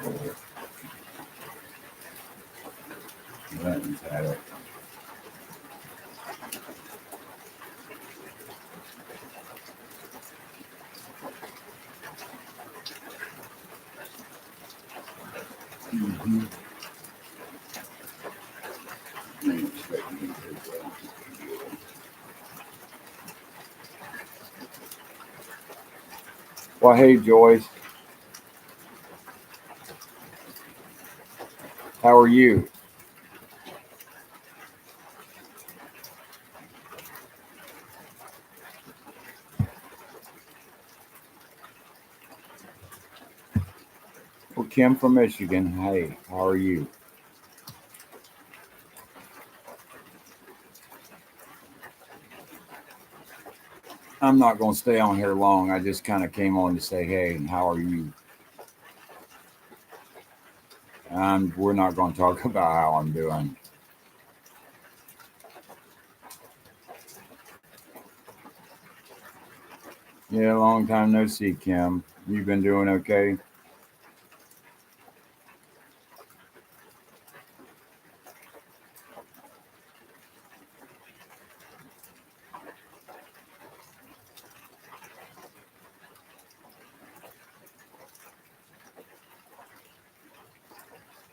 That one's had it. Mm-hmm. Well, hey, Joyce. How are you? Well, Kim from Michigan. Hey, how are you? I'm not going to stay on here long. I just kind of came on to say, hey, and how are you? We're not going to talk about how I'm doing. Yeah, long time no see, Kim. You've been doing okay?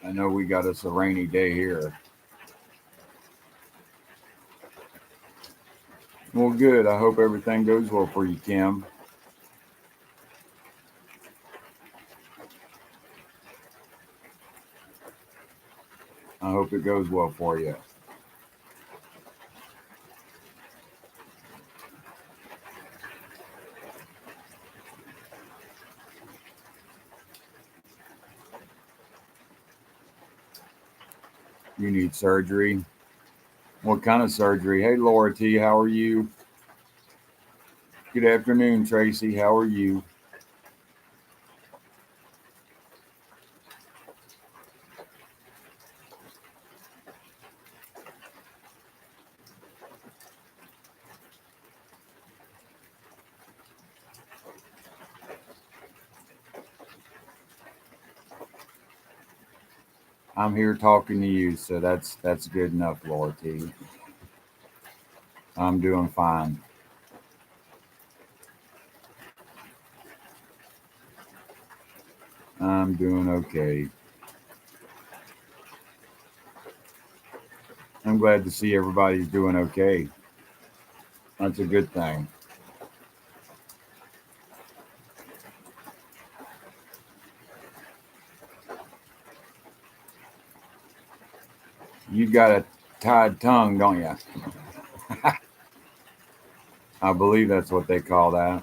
I know we got us a rainy day here. Well, good. I hope everything goes well for you, Kim. I hope it goes well for you. You need surgery. What kind of surgery? Hey, Laura T, how are you? Good afternoon, Tracy. How are you? I'm here talking to you, so that's good enough, Laura T. I'm doing fine. I'm doing okay. I'm glad to see everybody's doing okay. That's a good thing. You got a tied tongue, don't you? I believe that's what they call that.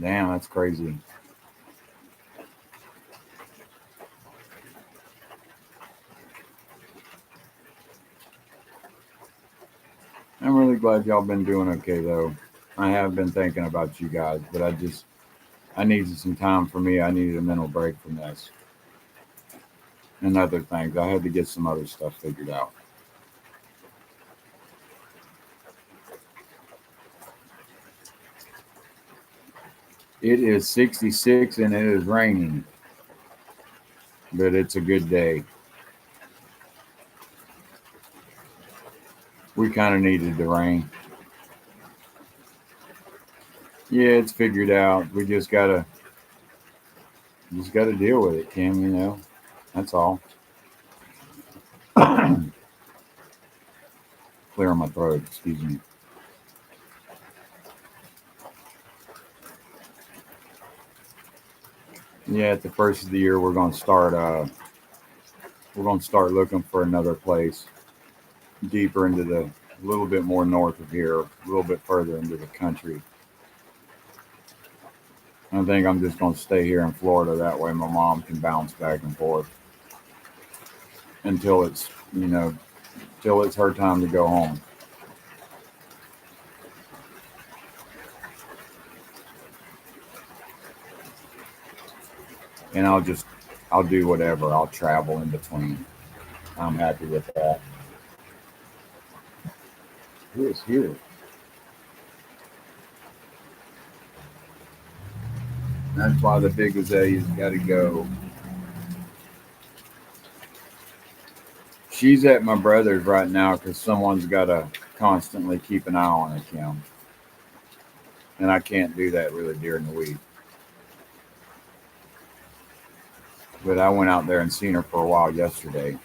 Damn, that's crazy. I'm really glad y'all been doing okay though. I have been thinking about you guys, but I needed some time for me. I needed a mental break from this and other things. I had to get some other stuff figured out. It is 66 and it is raining, but it's a good day. We kind of needed the rain. Yeah, it's figured out. We just gotta deal with it, Kim. That's all. Clear my throat. Excuse me. Yeah, at the first of the year, we're gonna start looking for another place deeper into a little bit more north of here, a little bit further into the country. I think I'm just gonna stay here in Florida. That way, my mom can bounce back and forth until it's her time to go home. And I'll do whatever. I'll travel in between. I'm happy with that. Who is here? That's why the big azalea's got to go. She's at my brother's right now because someone's got to constantly keep an eye on her, Kim. And I can't do that really during the week. But I went out there and seen her for a while yesterday.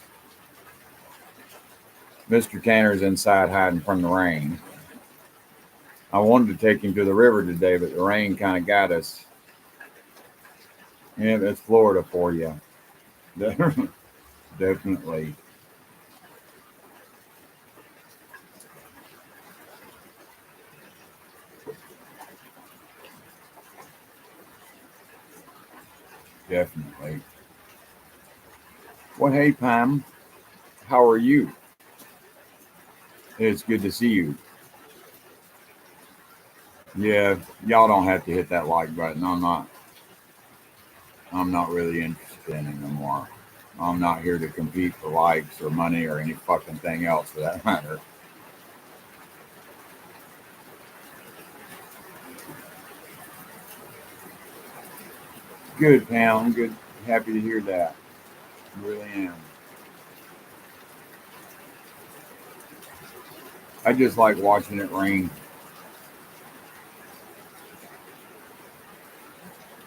Mr. Tanner's inside hiding from the rain. I wanted to take him to the river today, but the rain kind of got us. Yeah, that's Florida for you. Definitely. Definitely. Well, hey, Pam. How are you? It's good to see you. Yeah, y'all don't have to hit that like button. I'm not really interested in it anymore. I'm not here to compete for likes or money or any fucking thing else for that matter. Good, Pam. I'm good. Happy to hear that. I really am. I just like watching it rain.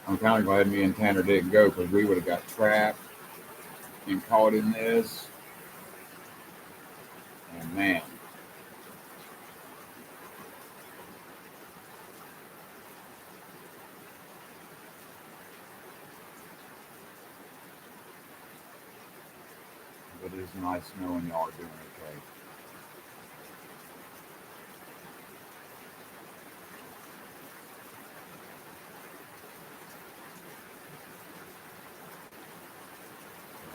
I'm kind of glad me and Tanner didn't go because we would have got trapped and caught in this. And man, it is nice knowing y'all are doing okay.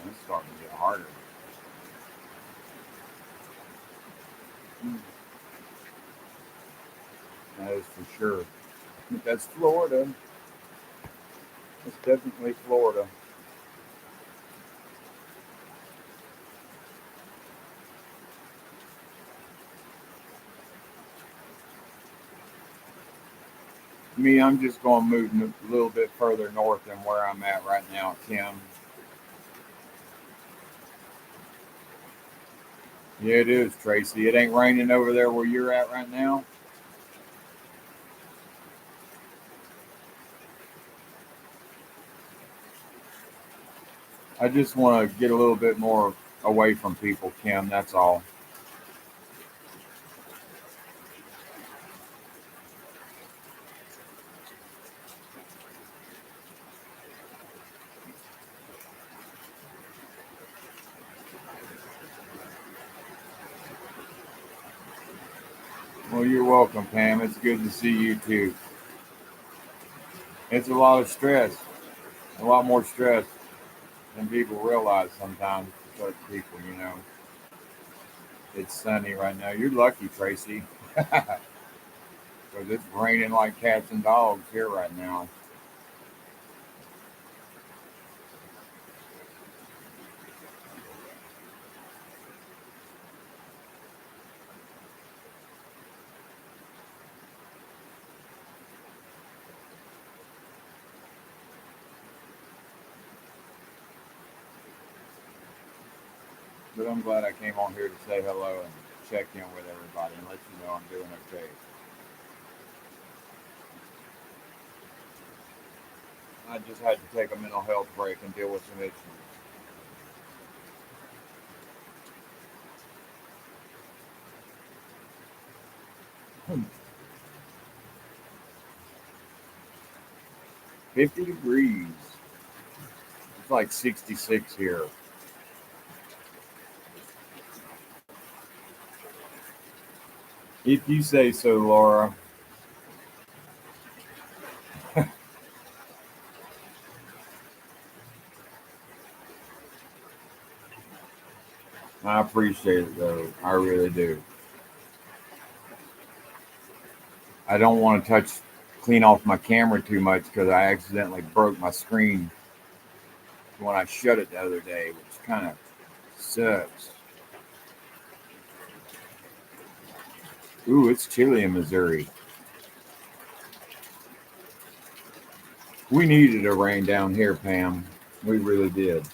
And it's starting to get harder. That is for sure. But that's Florida. It's definitely Florida. Me, I'm just going to move a little bit further north than where I'm at right now, Kim. Yeah, it is, Tracy. It ain't raining over there where you're at right now. I just want to get a little bit more away from people, Kim. That's all. Well, you're welcome, Pam. It's good to see you too. It's a lot of stress, a lot more stress than people realize sometimes for certain people. It's sunny right now. You're lucky, Tracy, because it's raining like cats and dogs here right now. But I'm glad I came on here to say hello and check in with everybody and let you know I'm doing okay. I just had to take a mental health break and deal with some issues. 50 degrees. It's like 66 here. If you say so, Laura. I appreciate it though. I really do. I don't want to clean off my camera too much because I accidentally broke my screen when I shut it the other day, which kind of Sucks. Ooh, it's chilly in Missouri. We needed a rain down here, Pam. We really did.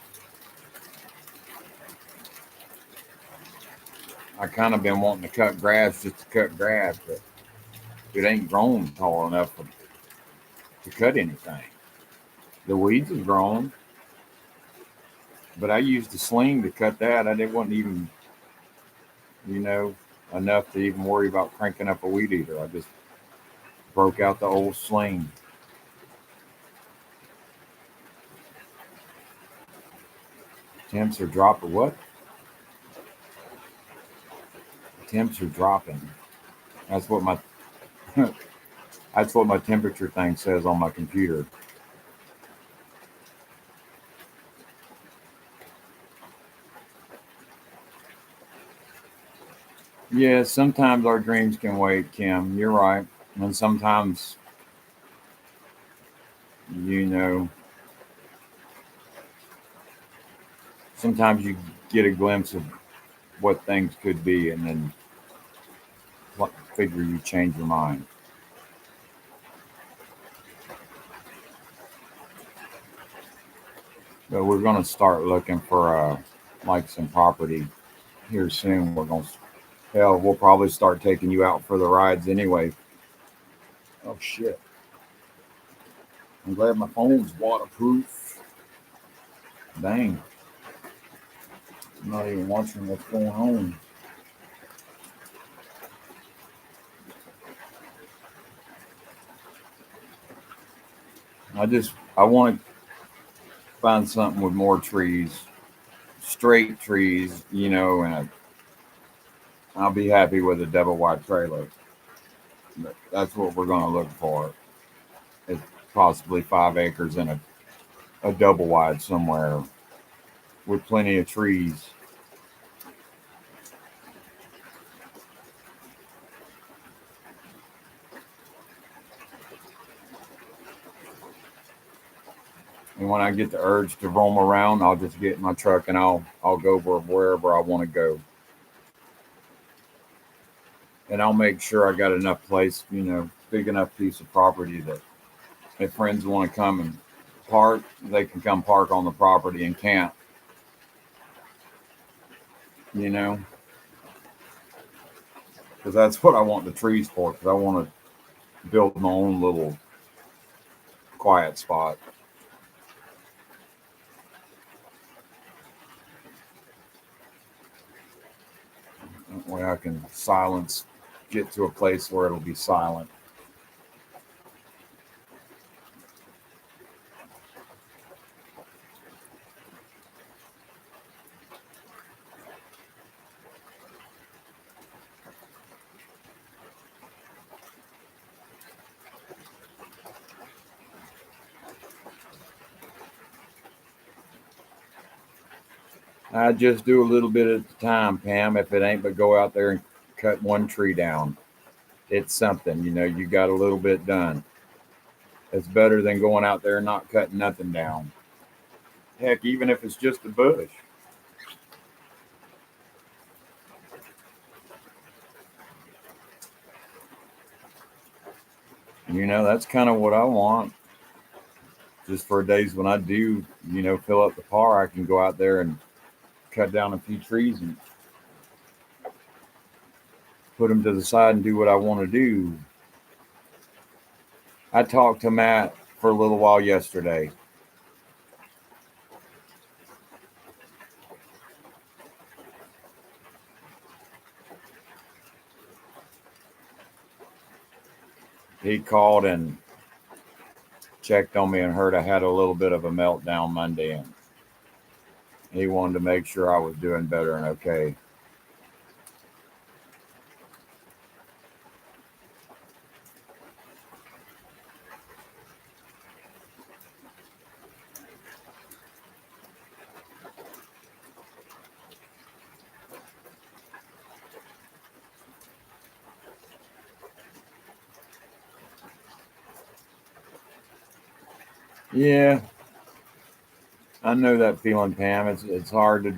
I kind of been wanting to cut grass just to cut grass, but it ain't grown tall enough to cut anything. The weeds have grown, but I used a sling to cut that. I didn't want even, you know, enough to even worry about cranking up a weed eater. I just broke out the old sling. Temps are dropping. What? Temps are dropping. That's what my that's what my temperature thing says on my computer. Yeah, sometimes our dreams can wait, Kim. You're right. And sometimes, you know, sometimes you get a glimpse of what things could be, and then figure you change your mind. But we're going to start looking for like some property here soon. We're going to hell, we'll probably start taking you out for the rides anyway. Oh shit! I'm glad my phone's waterproof. Dang, I'm not even watching what's going on. I want to find something with more trees, straight trees, and I'll be happy with a double wide trailer. But that's what we're going to look for. It's possibly 5 acres and a double wide somewhere with plenty of trees. And when I get the urge to roam around, I'll just get in my truck and I'll go wherever I want to go. And I'll make sure I got enough place, big enough piece of property that if friends want to come and park, they can come park on the property and camp, you know, because that's what I want the trees for. Because I want to build my own little quiet spot. That way I can get to a place where it'll be silent. I just do a little bit at a time, Pam. If it ain't but go out there and cut one tree down, it's something. You got a little bit done. It's better than going out there and not cutting nothing down. Heck, even if it's just a bush. That's kind of what I want. Just for days when I do, fill up the par, I can go out there and cut down a few trees and put them to the side and do what I want to do. I talked to Matt for a little while yesterday. He called and checked on me and heard I had a little bit of a meltdown Monday, and he wanted to make sure I was doing better and okay. Yeah, I know that feeling, Pam. It's hard to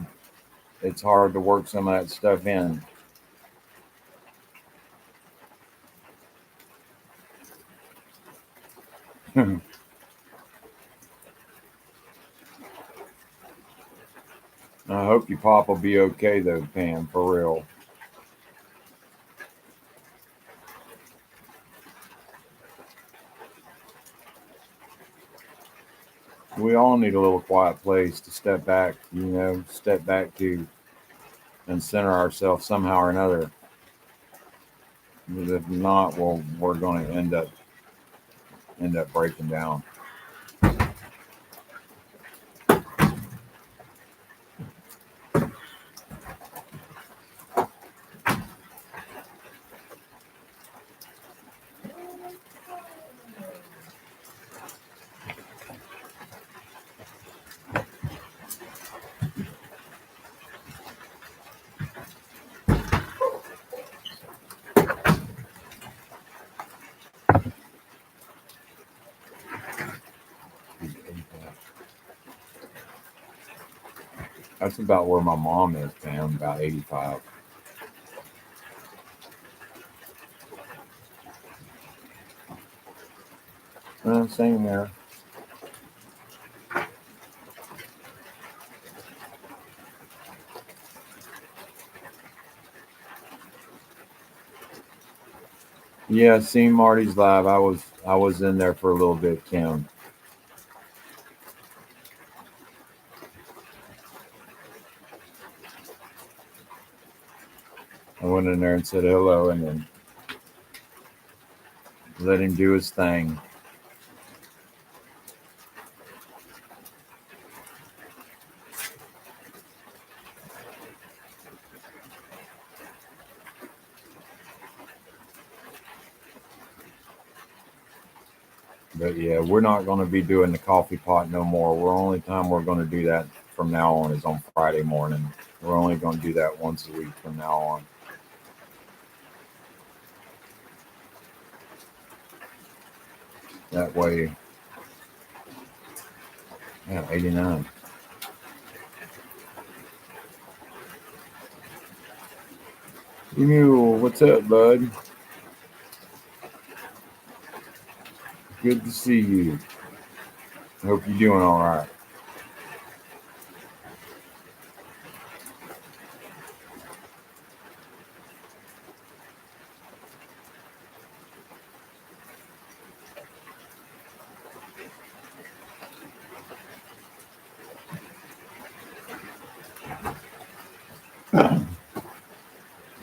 it's hard to work some of that stuff in. I hope your pop will be okay though, Pam, for real. We all need a little quiet place to step back, step back to and center ourselves somehow or another. Because if not, well, we're going to end up breaking down. That's about where my mom is, Pam, about 85. Same there. Yeah, seen Marty's live. I was in there for a little bit, Kim. I went in there and said hello and then let him do his thing. But yeah, we're not going to be doing the coffee pot no more. We're only time we're going to do that from now on is on Friday morning. We're only going to do that once a week from now on. That way, yeah, 89. Mule, what's up, bud? Good to see you. Hope you're doing all right.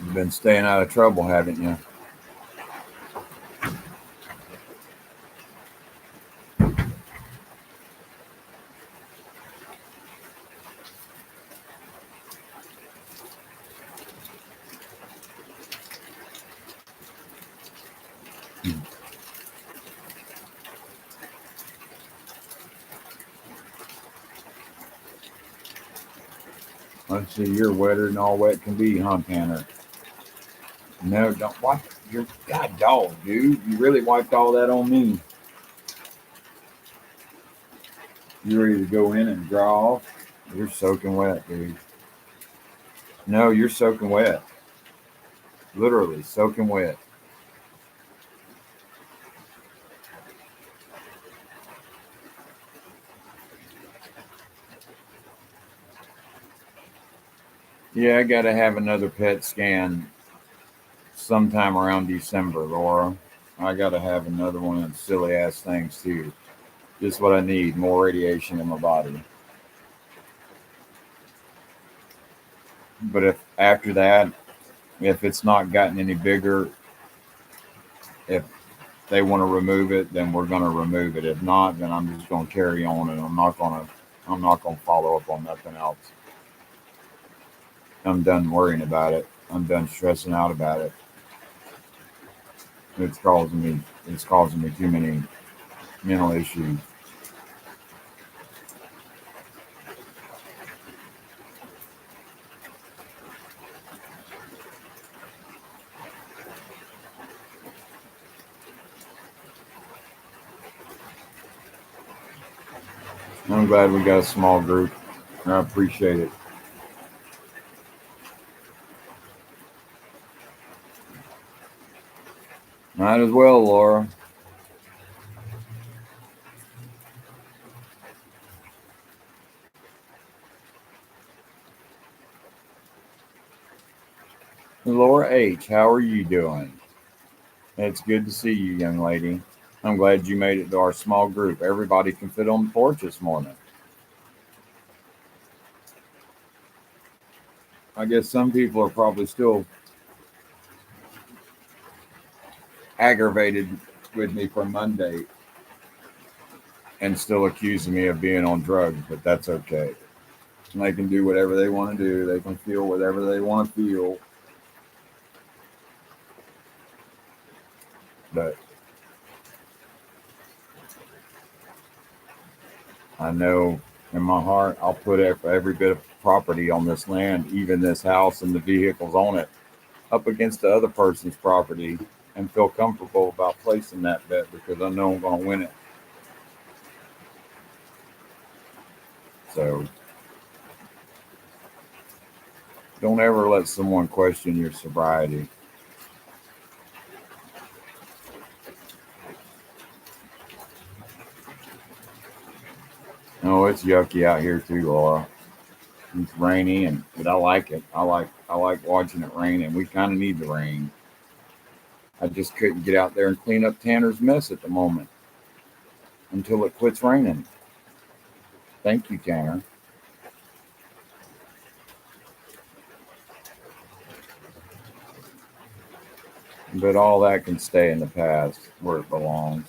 You've been staying out of trouble, haven't you? Let's see, you're wetter than all wet can be, huh, Tanner? No, don't wipe your god dog, dude. You really wiped all that on me. You ready to go in and dry off? You're soaking wet, dude. No, you're soaking wet. Literally soaking wet. Yeah, I gotta have another PET scan sometime around December, Laura. I gotta have another one of those silly ass things too. Just what I need, more radiation in my body. But if after that, if it's not gotten any bigger, if they want to remove it, then we're gonna remove it. If not, then I'm just gonna carry on and I'm not gonna follow up on nothing else. I'm done worrying about it. I'm done stressing out about it. It's causing me too many mental issues. I'm glad we got a small group. I appreciate it. Might as well, Laura. Laura H., how are you doing? It's good to see you, young lady. I'm glad you made it to our small group. Everybody can fit on the porch this morning. I guess some people are probably still aggravated with me from Monday and still accusing me of being on drugs, but that's okay. They can do whatever they want to do. They can feel whatever they want to feel. But I know in my heart, I'll put every bit of property on this land, even this house and the vehicles on it, up against the other person's property and feel comfortable about placing that bet because I know I'm going to win it. So don't ever let someone question your sobriety. Oh, it's yucky out here too, Laura. It's rainy, but I like it. I like watching it rain, and we kind of need the rain. I just couldn't get out there and clean up Tanner's mess at the moment until it quits raining. Thank you, Tanner. But all that can stay in the past where it belongs.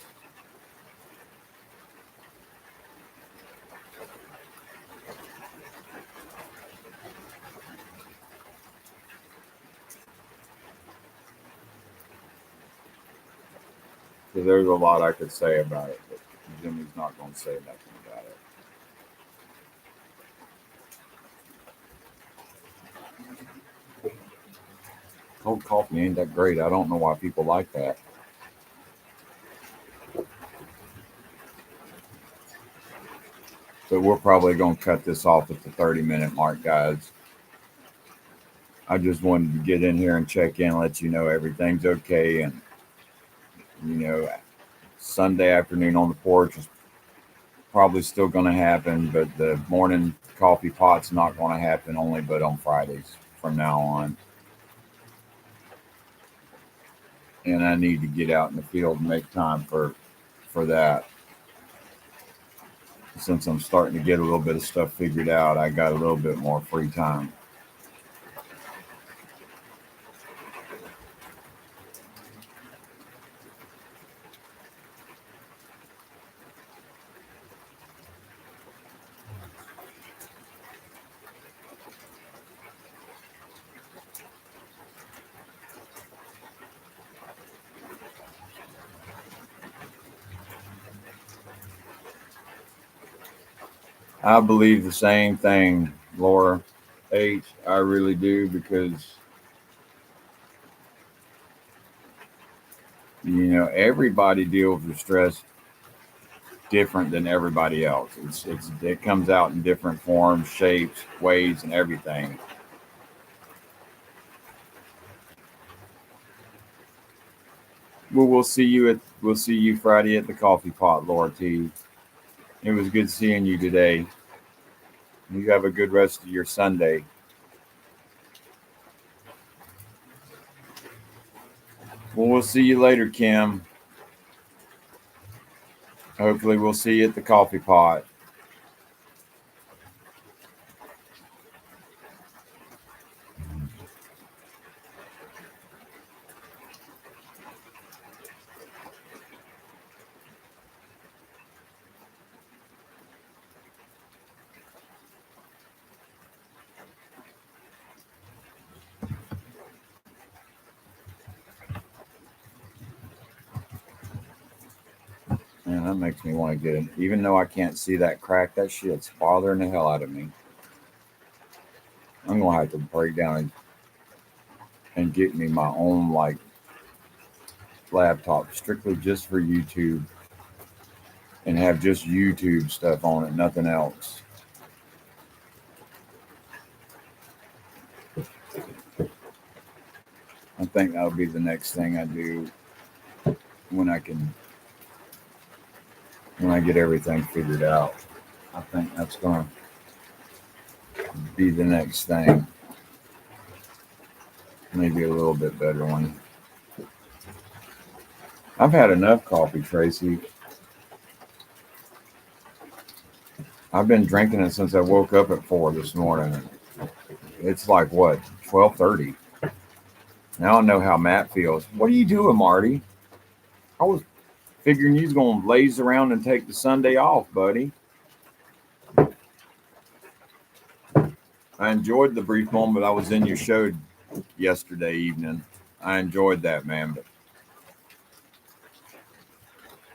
So there's a lot I could say about it, but Jimmy's not going to say nothing about it. Cold coffee ain't that great. I don't know why people like that. But we're probably going to cut this off at the 30-minute mark, guys. I just wanted to get in here and check in, let you know everything's okay. And, you know, Sunday afternoon on the porch is probably still going to happen, but the morning coffee pot's not going to happen only but on Fridays from now on. And I need to get out in the field and make time for that. Since I'm starting to get a little bit of stuff figured out, I got a little bit more free time. I believe the same thing, Laura H. I really do because everybody deals with stress different than everybody else. It comes out in different forms, shapes, ways, and everything. Well, we'll see you Friday at the coffee pot, Laura T. It was good seeing you today. You have a good rest of your Sunday. Well, we'll see you later, Kim. Hopefully, we'll see you at the coffee pot. Man, that makes me want to get it. Even though I can't see that crack, that shit's bothering the hell out of me. I'm gonna have to break down and get me my own laptop strictly just for YouTube and have just YouTube stuff on it, nothing else. I think that'll be the next thing I do. when I get everything figured out. I think that's gonna be the next thing. Maybe a little bit better one. I've had enough coffee, Tracy. I've been drinking it since I woke up at 4 this morning. It's like what, 12:30. Now I know how Matt feels. What are you doing, Marty? I was figuring you's gonna laze around and take the Sunday off, buddy. I enjoyed the brief moment I was in your show yesterday evening. I enjoyed that, man. But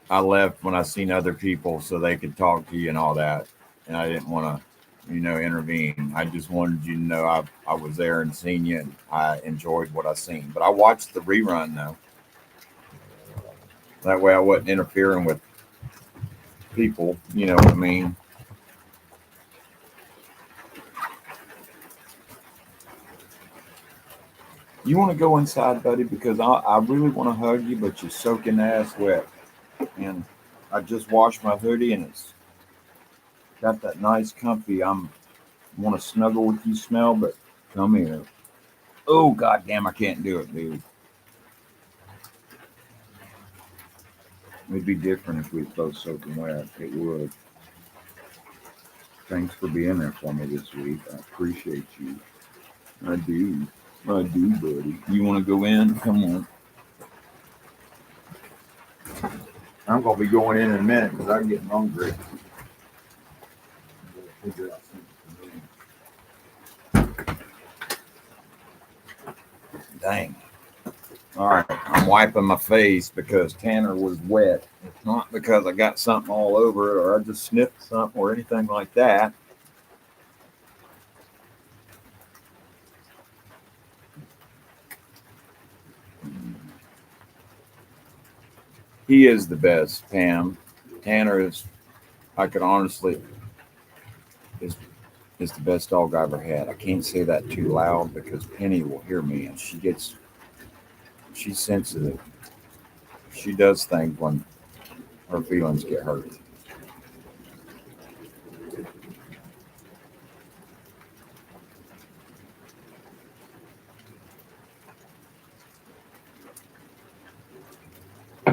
I left when I seen other people so they could talk to you and all that, and I didn't want to, intervene. I just wanted you to know I was there and seen you, and I enjoyed what I seen. But I watched the rerun though. That way I wasn't interfering with people. You know what I mean? You want to go inside, buddy? Because I really want to hug you, but you're soaking ass wet. And I just washed my hoodie and it's got that nice comfy. I'm want to snuggle with you smell, but come here. Oh goddamn, I can't do it, dude. It'd be different if we was both soaking wet. It would. Thanks for being there for me this week. I appreciate you. I do. I do, buddy. You want to go in? Come on. I'm gonna be going in a minute because I'm getting hungry. Figure out something to do. Dang. All right, I'm wiping my face because Tanner was wet. It's not because I got something all over it or I just sniffed something or anything like that. He is the best, Pam. Tanner is, I could honestly, is is the best dog I ever had. I can't say that too loud because Penny will hear me and she's sensitive. She does things when her feelings get hurt.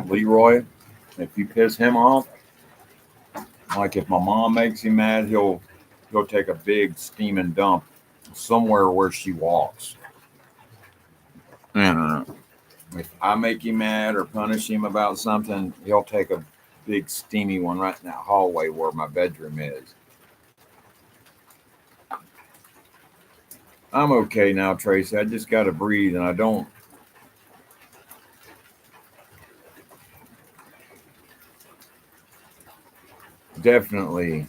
Leroy, if you piss him off, like if my mom makes him mad, he'll take a big steaming dump somewhere where she walks. And if I make him mad or punish him about something, he'll take a big steamy one right in that hallway where my bedroom is. I'm okay now, Tracy. I just got to breathe, and I don't. Definitely,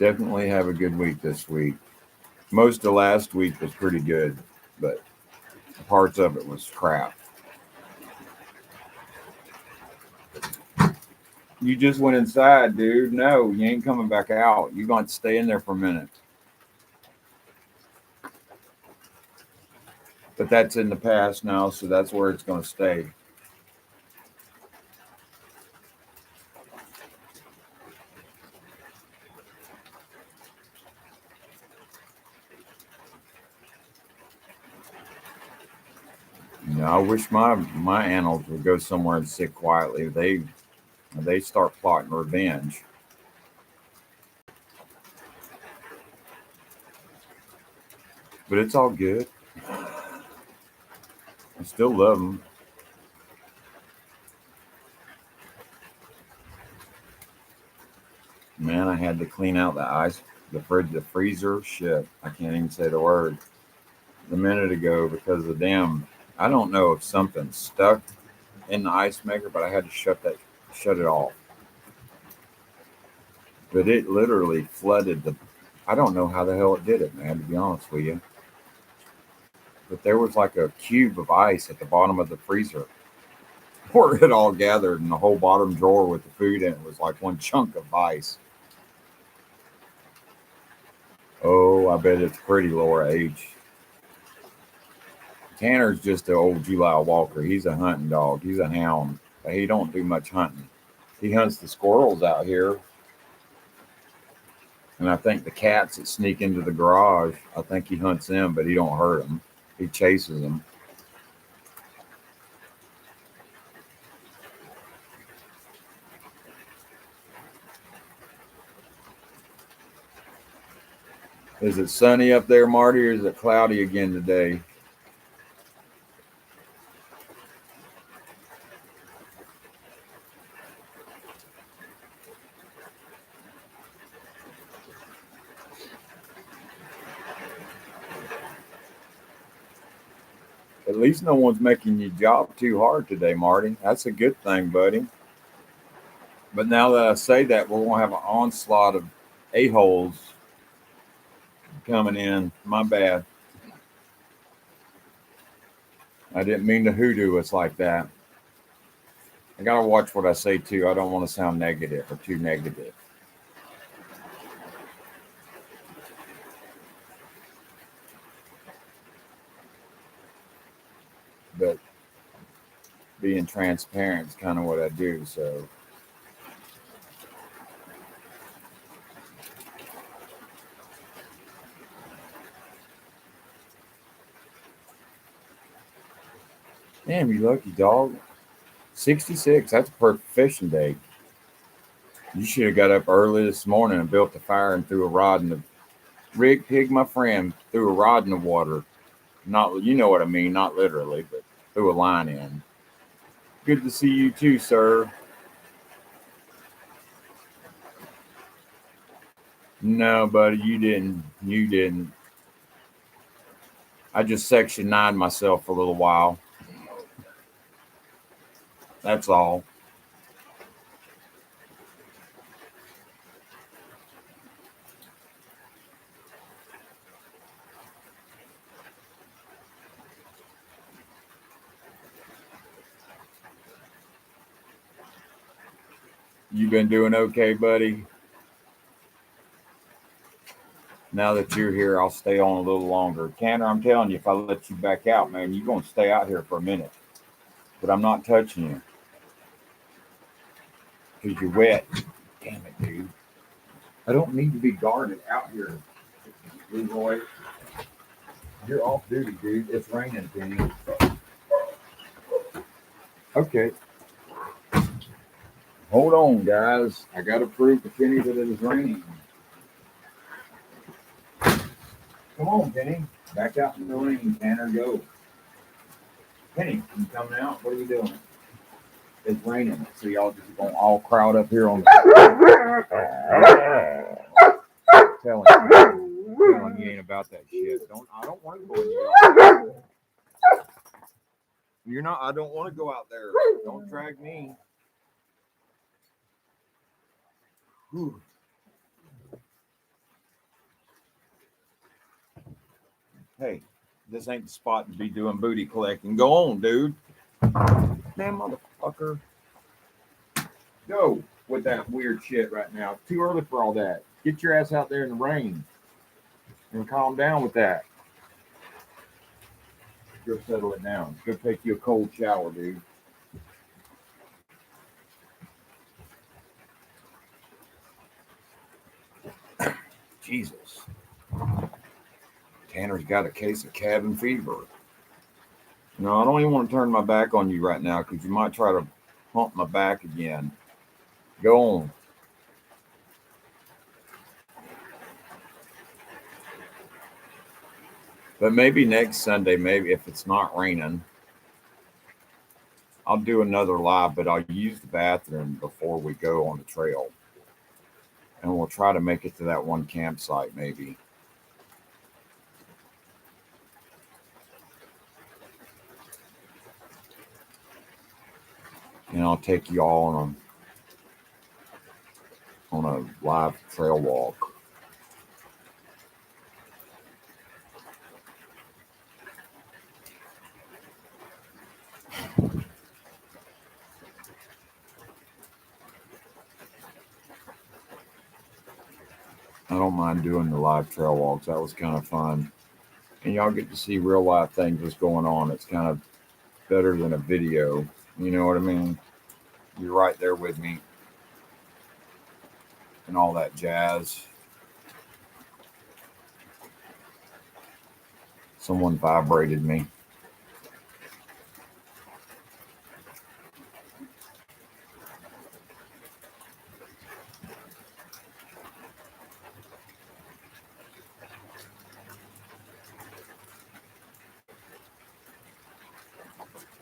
definitely have a good week this week. Most of last week was pretty good, but parts of it was crap. You just went inside, dude. No, you ain't coming back out. You're going to stay in there for a minute. But that's in the past now, so that's where it's going to stay. I wish my animals would go somewhere and sit quietly. They start plotting revenge. But it's all good. I still love them. Man, I had to clean out the ice, the fridge, the freezer. Shit, I can't even say the word. A minute ago because the damn. I don't know if something stuck in the ice maker, but I had to shut it off. But it literally flooded the. I don't know how the hell it did it, man. To be honest with you, but there was like a cube of ice at the bottom of the freezer where it all gathered in the whole bottom drawer with the food, and it was like one chunk of ice. Oh, I bet it's pretty, Laura H. Tanner's just an old July Walker. He's a hunting dog. He's a hound. But he don't do much hunting. He hunts the squirrels out here. And I think the cats that sneak into the garage, I think he hunts them, but he don't hurt them. He chases them. Is it sunny up there, Marty, or is it cloudy again today? At least no one's making your job too hard today, Marty. That's a good thing, buddy. But now that I say that, we're going to have an onslaught of a-holes coming in. My bad. I didn't mean to hoodoo us like that. I got to watch what I say, too. I don't want to sound negative or too negative. But being transparent is kind of what I do, so. Damn, you lucky dog. 66, that's a perfect fishing day. You should have got up early this morning and built a fire and threw a rod in the Rig Pig, my friend, threw a rod in the water. Not, you know what I mean, not literally, but threw a line in. Good to see you too, sir. No, buddy, you didn't. You didn't. I just section 9 myself for a little while. That's all. You been doing okay, buddy? Now that you're here, I'll stay on a little longer. Tanner, I'm telling you, if I let you back out, man, you're going to stay out here for a minute. But I'm not touching you because you're wet. Damn it, dude. I don't need to be guarded out here, Leroy. You're off duty, dude. It's raining, Penny. Okay. Hold on, guys. I got to prove to Penny that it is raining. Come on, Penny. Back out in the rain, Tanner. Go. Penny, you coming out? What are you doing? It's raining. So y'all just going to all crowd up here on the... telling you ain't about that shit. I don't want to go in there. You're not. I don't want to go out there. Don't drag me. Whew. Hey, this ain't the spot to be doing booty collecting. Go on, dude. Damn motherfucker. Go with that weird shit right now. It's too early for all that. Get your ass out there in the rain and calm down with that. Go settle it down. Go take you a cold shower, dude. Jesus. Tanner's got a case of cabin fever. No, I don't even want to turn my back on you right now because you might try to hump my back again. Go on. But maybe next Sunday, maybe if it's not raining, I'll do another live, but I'll use the bathroom before we go on the trail. And we'll try to make it to that one campsite, maybe. And I'll take you all on a live trail walk. I don't mind doing the live trail walks. That was kind of fun. and y'all get to see real life things that's going on. It's kind of better than a video. You know what I mean? You're right there with me and all that jazz. Someone vibrated me.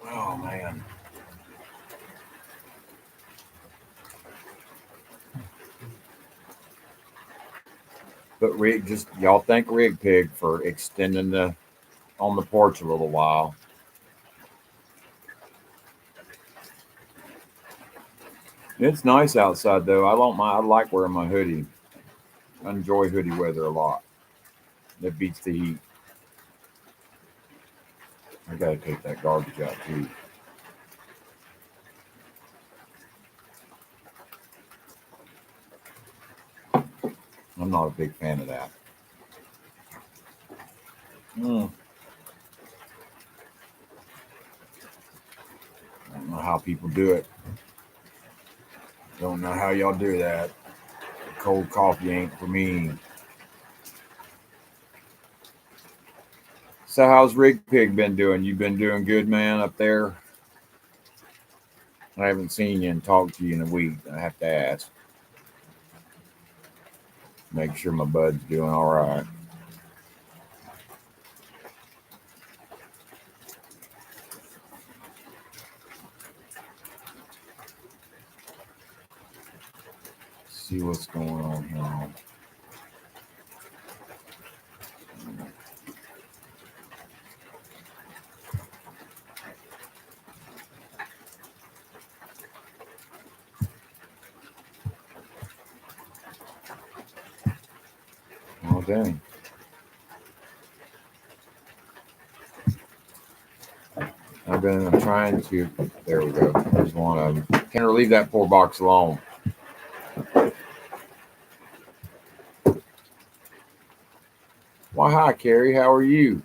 Oh man. But Rig, just y'all thank Rig Pig for extending the on the porch a little while. It's nice outside though. I don't mind. I like wearing my hoodie. I enjoy hoodie weather a lot. It beats the heat. I gotta take that garbage out too. I'm not a big fan of that. Mm, I don't know how people do it. Don't know how y'all do that. Cold coffee ain't for me. So how's Rig Pig been doing? You been doing good, man, up there? I haven't seen you and talked to you in a week. I have to ask. Make sure my bud's doing all right. See what's going on here. Oh dang. I've been trying to. There we go. There's one of them. Can't leave that poor box alone. Why, hi, Carrie. How are you?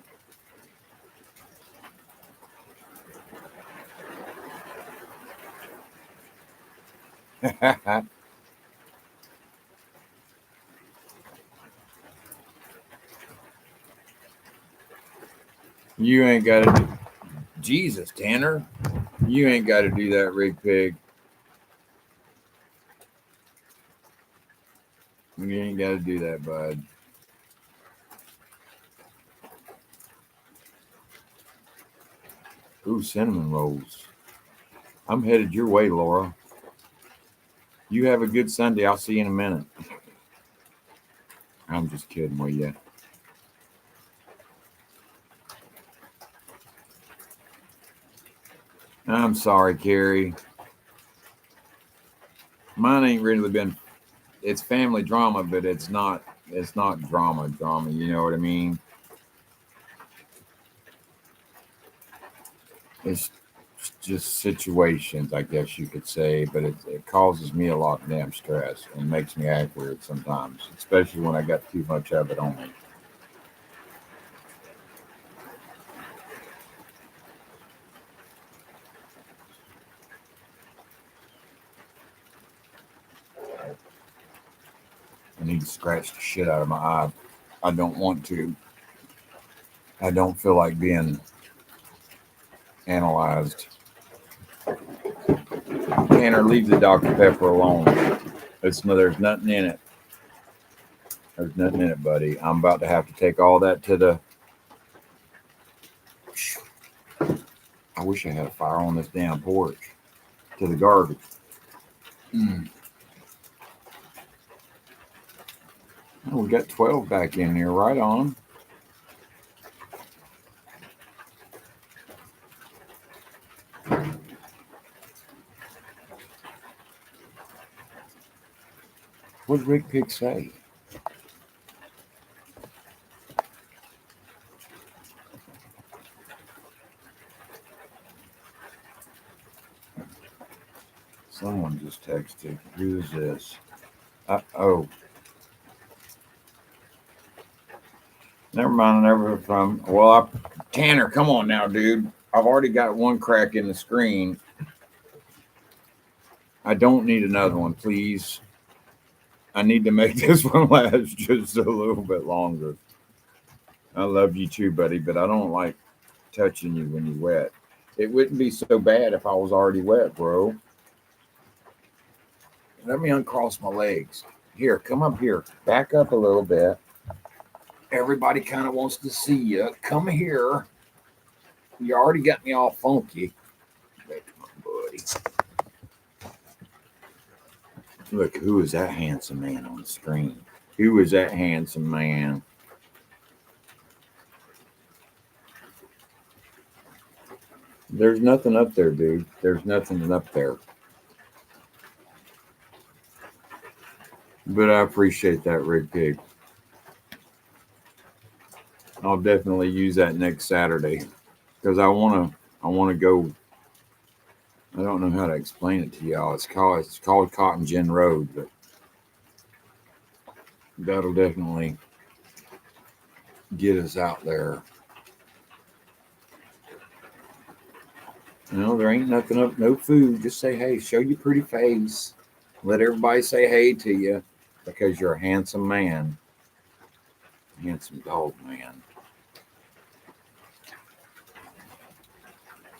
You ain't got to. Jesus, Tanner. You ain't got to do that, Rig Pig. You ain't got to do that, bud. Ooh, cinnamon rolls. I'm headed your way, Laura. You have a good Sunday. I'll see you in a minute. I'm just kidding with you. I'm sorry, Carrie. Mine ain't really been. It's family drama, but it's not. It's not drama. You know what I mean? It's just situations, I guess you could say. But it causes me a lot of damn stress and makes me act weird sometimes, especially when I got too much of it on me. I need to scratch the shit out of my eye. I don't want to. I don't feel like being analyzed. Tanner, leave the Dr. Pepper alone. There's nothing in it. There's nothing in it, buddy. I'm about to have to take all that to the. I wish I had a fire on this damn porch. To the garbage. Mm. Oh, we got 12 back in here. Right on. What did Rick Pig say? Someone just texted. Who's this? Oh, Never mind. I never from. Well, Tanner, come on now, dude. I've already got one crack in the screen. I don't need another one, please. I need to make this one last just a little bit longer. I love you too, buddy, but I don't like touching you when you're wet. It wouldn't be so bad if I was already wet, bro. Let me uncross my legs. Here, come up here. Back up a little bit. Everybody kind of wants to see you. Come here. You already got me all funky. Look, buddy. Look, who is that handsome man on the screen? Who is that handsome man? There's nothing up there, dude. There's nothing up there. But I appreciate that, Rig Pig. I'll definitely use that next Saturday because I want to go. I don't know how to explain it to y'all. It's called Cotton Gin Road, but that'll definitely get us out there. There ain't nothing up, no food. Just say hey, show your pretty face. Let everybody say hey to you because you're a handsome man. Handsome dog man.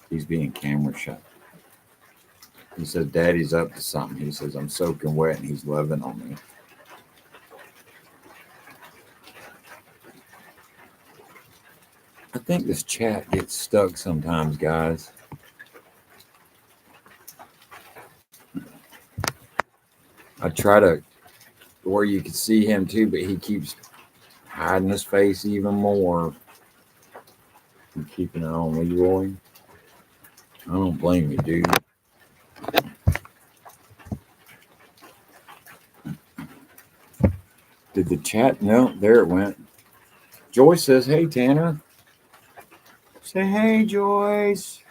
He's being camera shy. He says, Daddy's up to something. He says, I'm soaking wet and he's loving on me. I think this chat gets stuck sometimes, guys. I try to where you can see him too, but he keeps hiding his face even more. I'm keeping an eye on Leroy. I don't blame you, dude. Did the chat? No, there it went. Joyce says, hey, Tanner. Say hey, Joyce.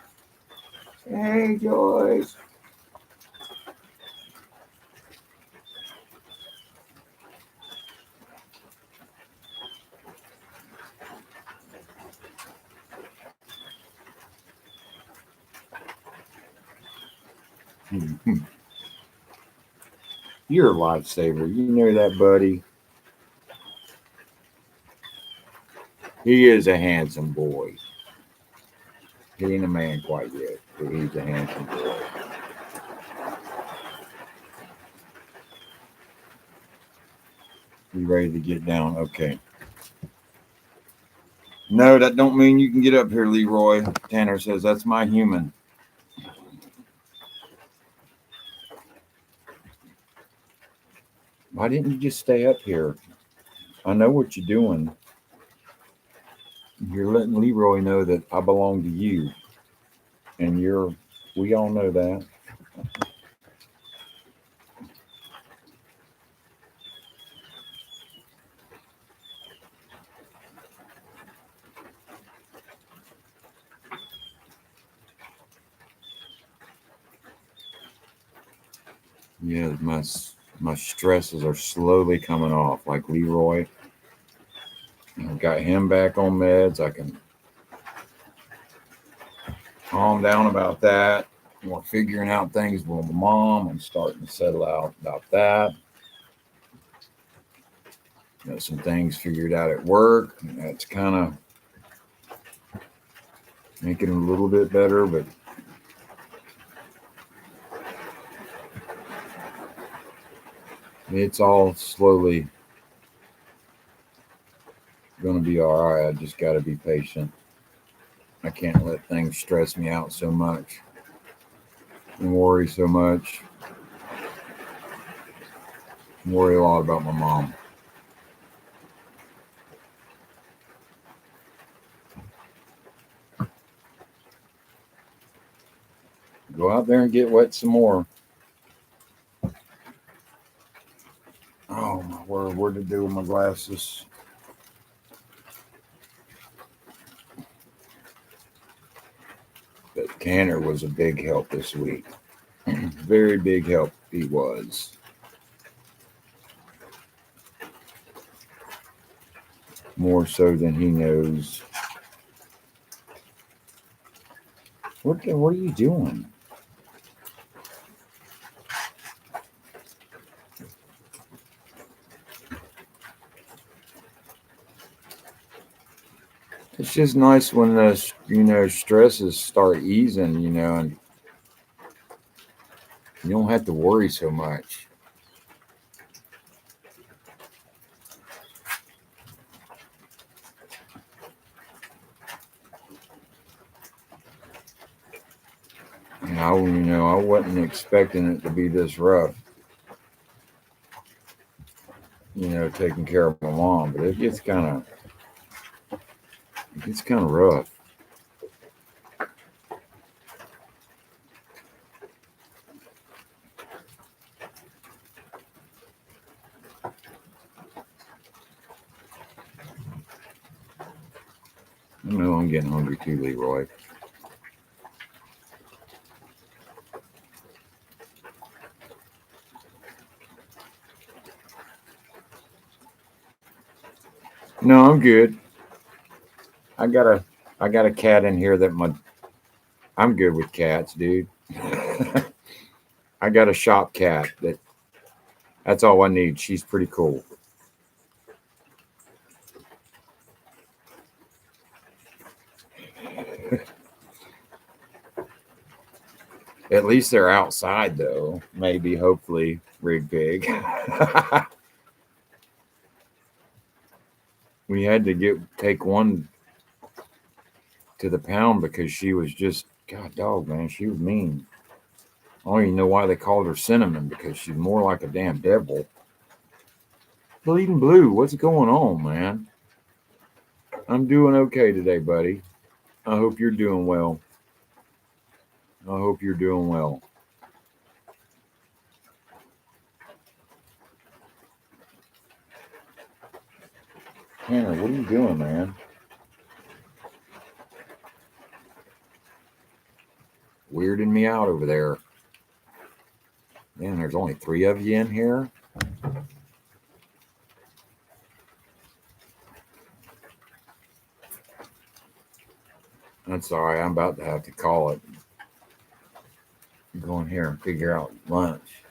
Say hey, Joyce. You're a lifesaver. You know that, buddy. He is a handsome boy. He ain't a man quite yet, but he's a handsome boy. You ready to get down? Okay. No, that don't mean you can get up here, Leroy. Tanner says, that's my human. Why didn't you just stay up here? I know what you're doing. You're letting Leroy know that I belong to you. And we all know that. Yeah, my stresses are slowly coming off. Like Leroy, I've got him back on meds. I can calm down about that. We're figuring out things with my mom. I'm starting to settle out about that. Got some things figured out at work. That's kind of making it a little bit better, but it's all slowly going to be all right. I just got to be patient. I can't let things stress me out so much and worry so much. I worry a lot about my mom. Go out there and get wet some more. Oh my word, what did I do with my glasses? But Tanner was a big help this week. Very big help he was. more so than he knows. What are you doing? It's just nice when the stresses start easing, and you don't have to worry so much. And I wasn't expecting it to be this rough, taking care of my mom, but it gets kind of rough. I know I'm getting hungry too, Leroy. No, I'm good. I got a I got a cat in here I'm good with cats, dude. I got a shop cat that's all I need. She's pretty cool. At least they're outside though. Maybe, hopefully, rig pig. We had to take one to the pound because she was just God dog, man. She was mean. I don't even know why they called her Cinnamon because she's more like a damn devil. Bleeding blue, what's going on, man? I'm doing okay today, buddy. I hope you're doing well. I hope you're doing well. Tanner, what are you doing, man? Weirding me out over there. Man, there's only 3 of you in here. That's all right. I'm about to have to call it. Go in here and figure out lunch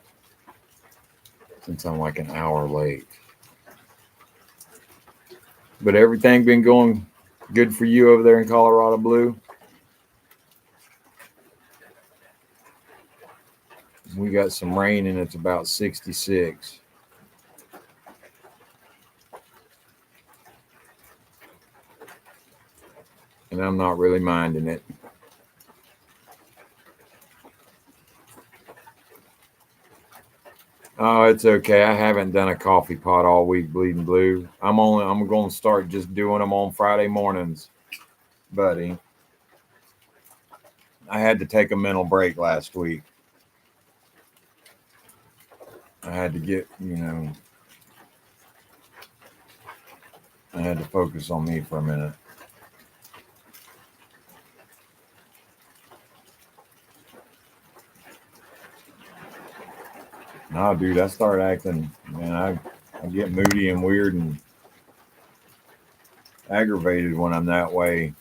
since I'm like an hour late. But everything been going good for you over there in Colorado Blue? We got some rain and it's about 66. And I'm not really minding it. Oh, it's okay. I haven't done a coffee pot all week, Bleeding Blue. I'm going to start just doing them on Friday mornings, buddy. I had to take a mental break last week. I had to I had to focus on me for a minute. No, dude, I start acting, man, I get moody and weird and aggravated when I'm that way.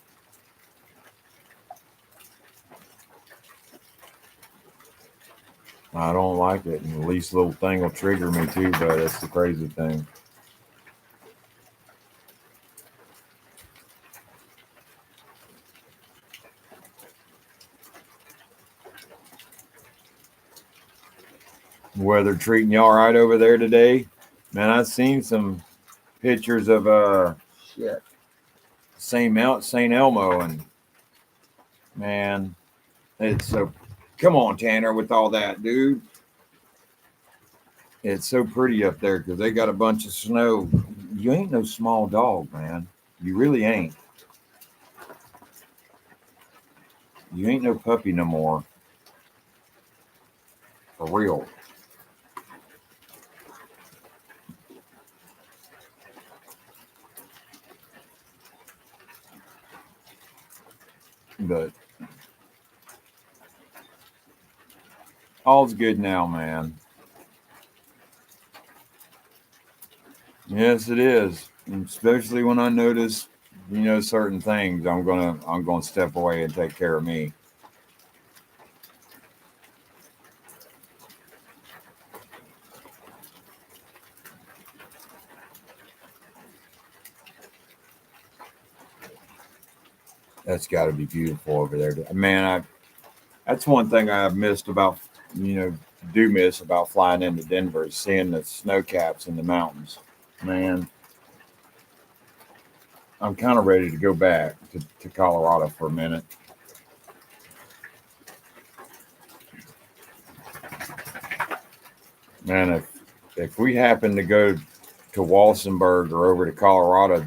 I don't like it. And the least little thing will trigger me too, but that's the crazy thing. Weather treating you all right over there today? Man, I've seen some pictures of shit. St. Elmo, and man, it's so come on, Tanner, with all that, dude. It's so pretty up there because they got a bunch of snow. You ain't no small dog, man. You really ain't. You ain't no puppy no more. For real. But all's good now, man. Yes, it is. And especially when I notice, certain things, I'm gonna step away and take care of me. That's got to be beautiful over there. Man, that's one thing I've missed about, you know, do miss about flying into Denver is seeing the snow caps in the mountains. Man, I'm kind of ready to go back to Colorado for a minute. Man, if we happen to go to Walsenburg or over to Colorado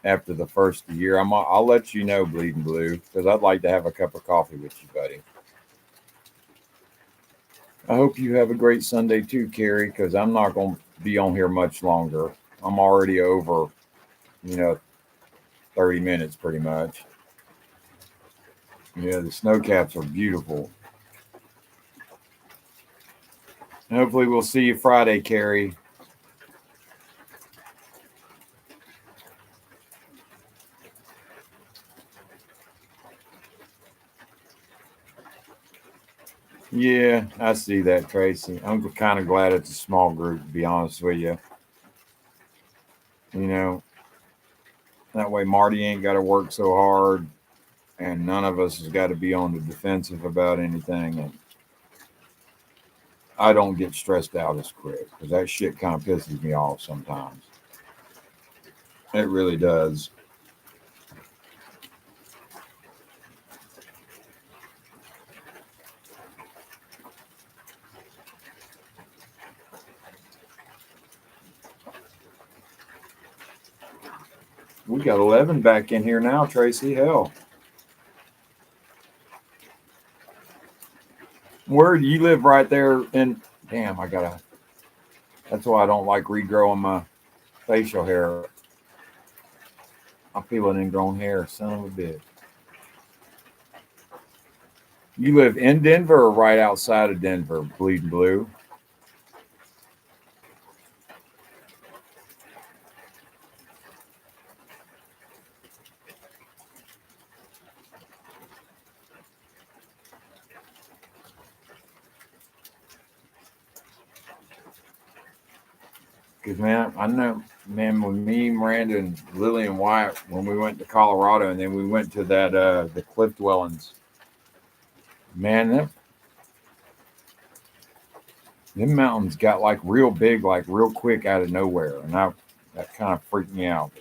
after the first of the year, I'll let you know, Bleeding Blue, because I'd like to have a cup of coffee with you, buddy. I hope you have a great Sunday too, Carrie, because I'm not going to be on here much longer. I'm already over, you know, 30 minutes pretty much. Yeah, the snow caps are beautiful. And hopefully, we'll see you Friday, Carrie. Yeah, I see that, Tracy. I'm kind of glad it's a small group, to be honest with you. You know, that way Marty ain't got to work so hard, and none of us has got to be on the defensive about anything. And I don't get stressed out as quick because that shit kind of pisses me off sometimes. It really does. We got 11 back in here now, Tracy. Hell, where do you live right there in? Damn, I gotta. That's why I don't like regrowing my facial hair. I feel an ingrown hair, son of a bitch. You live in Denver or right outside of Denver, Bleeding Blue? Because, man, I know, man, when me, Miranda, and Lily and Wyatt, when we went to Colorado and then we went to the cliff dwellings, man, them mountains got like real big, like real quick out of nowhere. And that kind of freaked me out,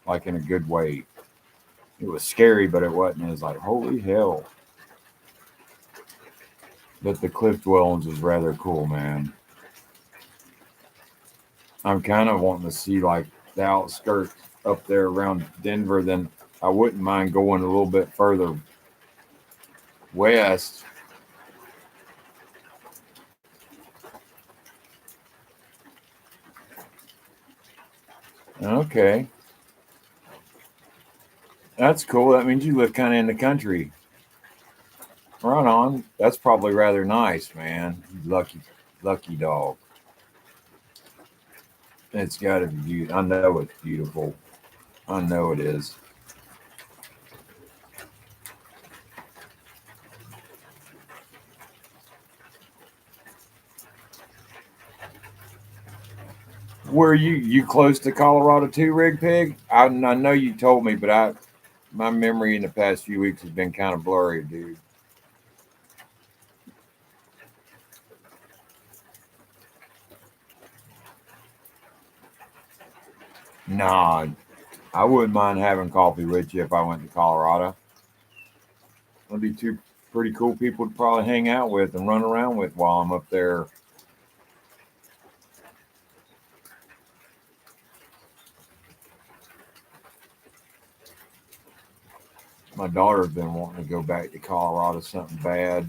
like in a good way. It was scary, but it wasn't. It was like, holy hell. But the cliff dwellings is rather cool, man. I'm kind of wanting to see like the outskirts up there around Denver. Then I wouldn't mind going a little bit further west. Okay, that's cool. That means you live kind of in the country. Right on. That's probably rather nice, man. Lucky, lucky dog. It's got to be beautiful. I know it's beautiful. I know it is. Were you close to Colorado too, Rig Pig? I know you told me, but my memory in the past few weeks has been kind of blurry, dude. Nah, I wouldn't mind having coffee with you if I went to Colorado. That'd be two pretty cool people to probably hang out with and run around with while I'm up there. My daughter's been wanting to go back to Colorado something bad.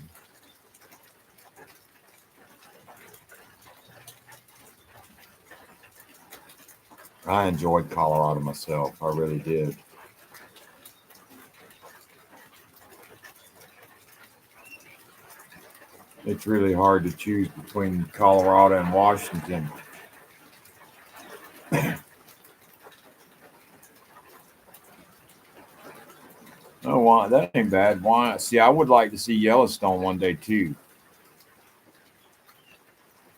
I enjoyed Colorado myself. I really did. It's really hard to choose between Colorado and Washington. Oh, why that ain't bad. Why? See, I would like to see Yellowstone one day too,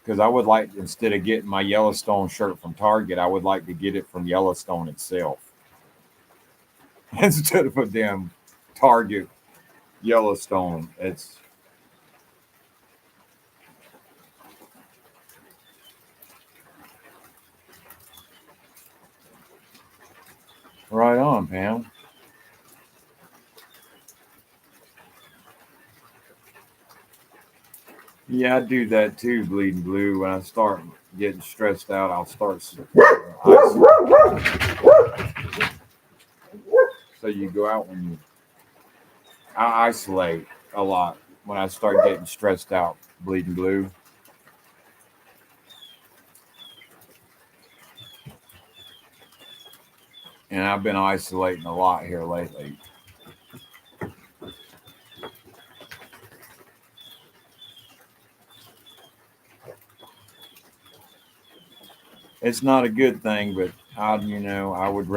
because I would like instead of getting my Yellowstone shirt from Target, I would like to get it from Yellowstone itself instead of a damn Target Yellowstone. It's right on, Pam. Yeah, I do that too, bleeding blue. When I start getting stressed out, I'll start. So you go out when you I isolate a lot when I start getting stressed out, bleeding blue. And I've been isolating a lot here lately. It's not a good thing, but I would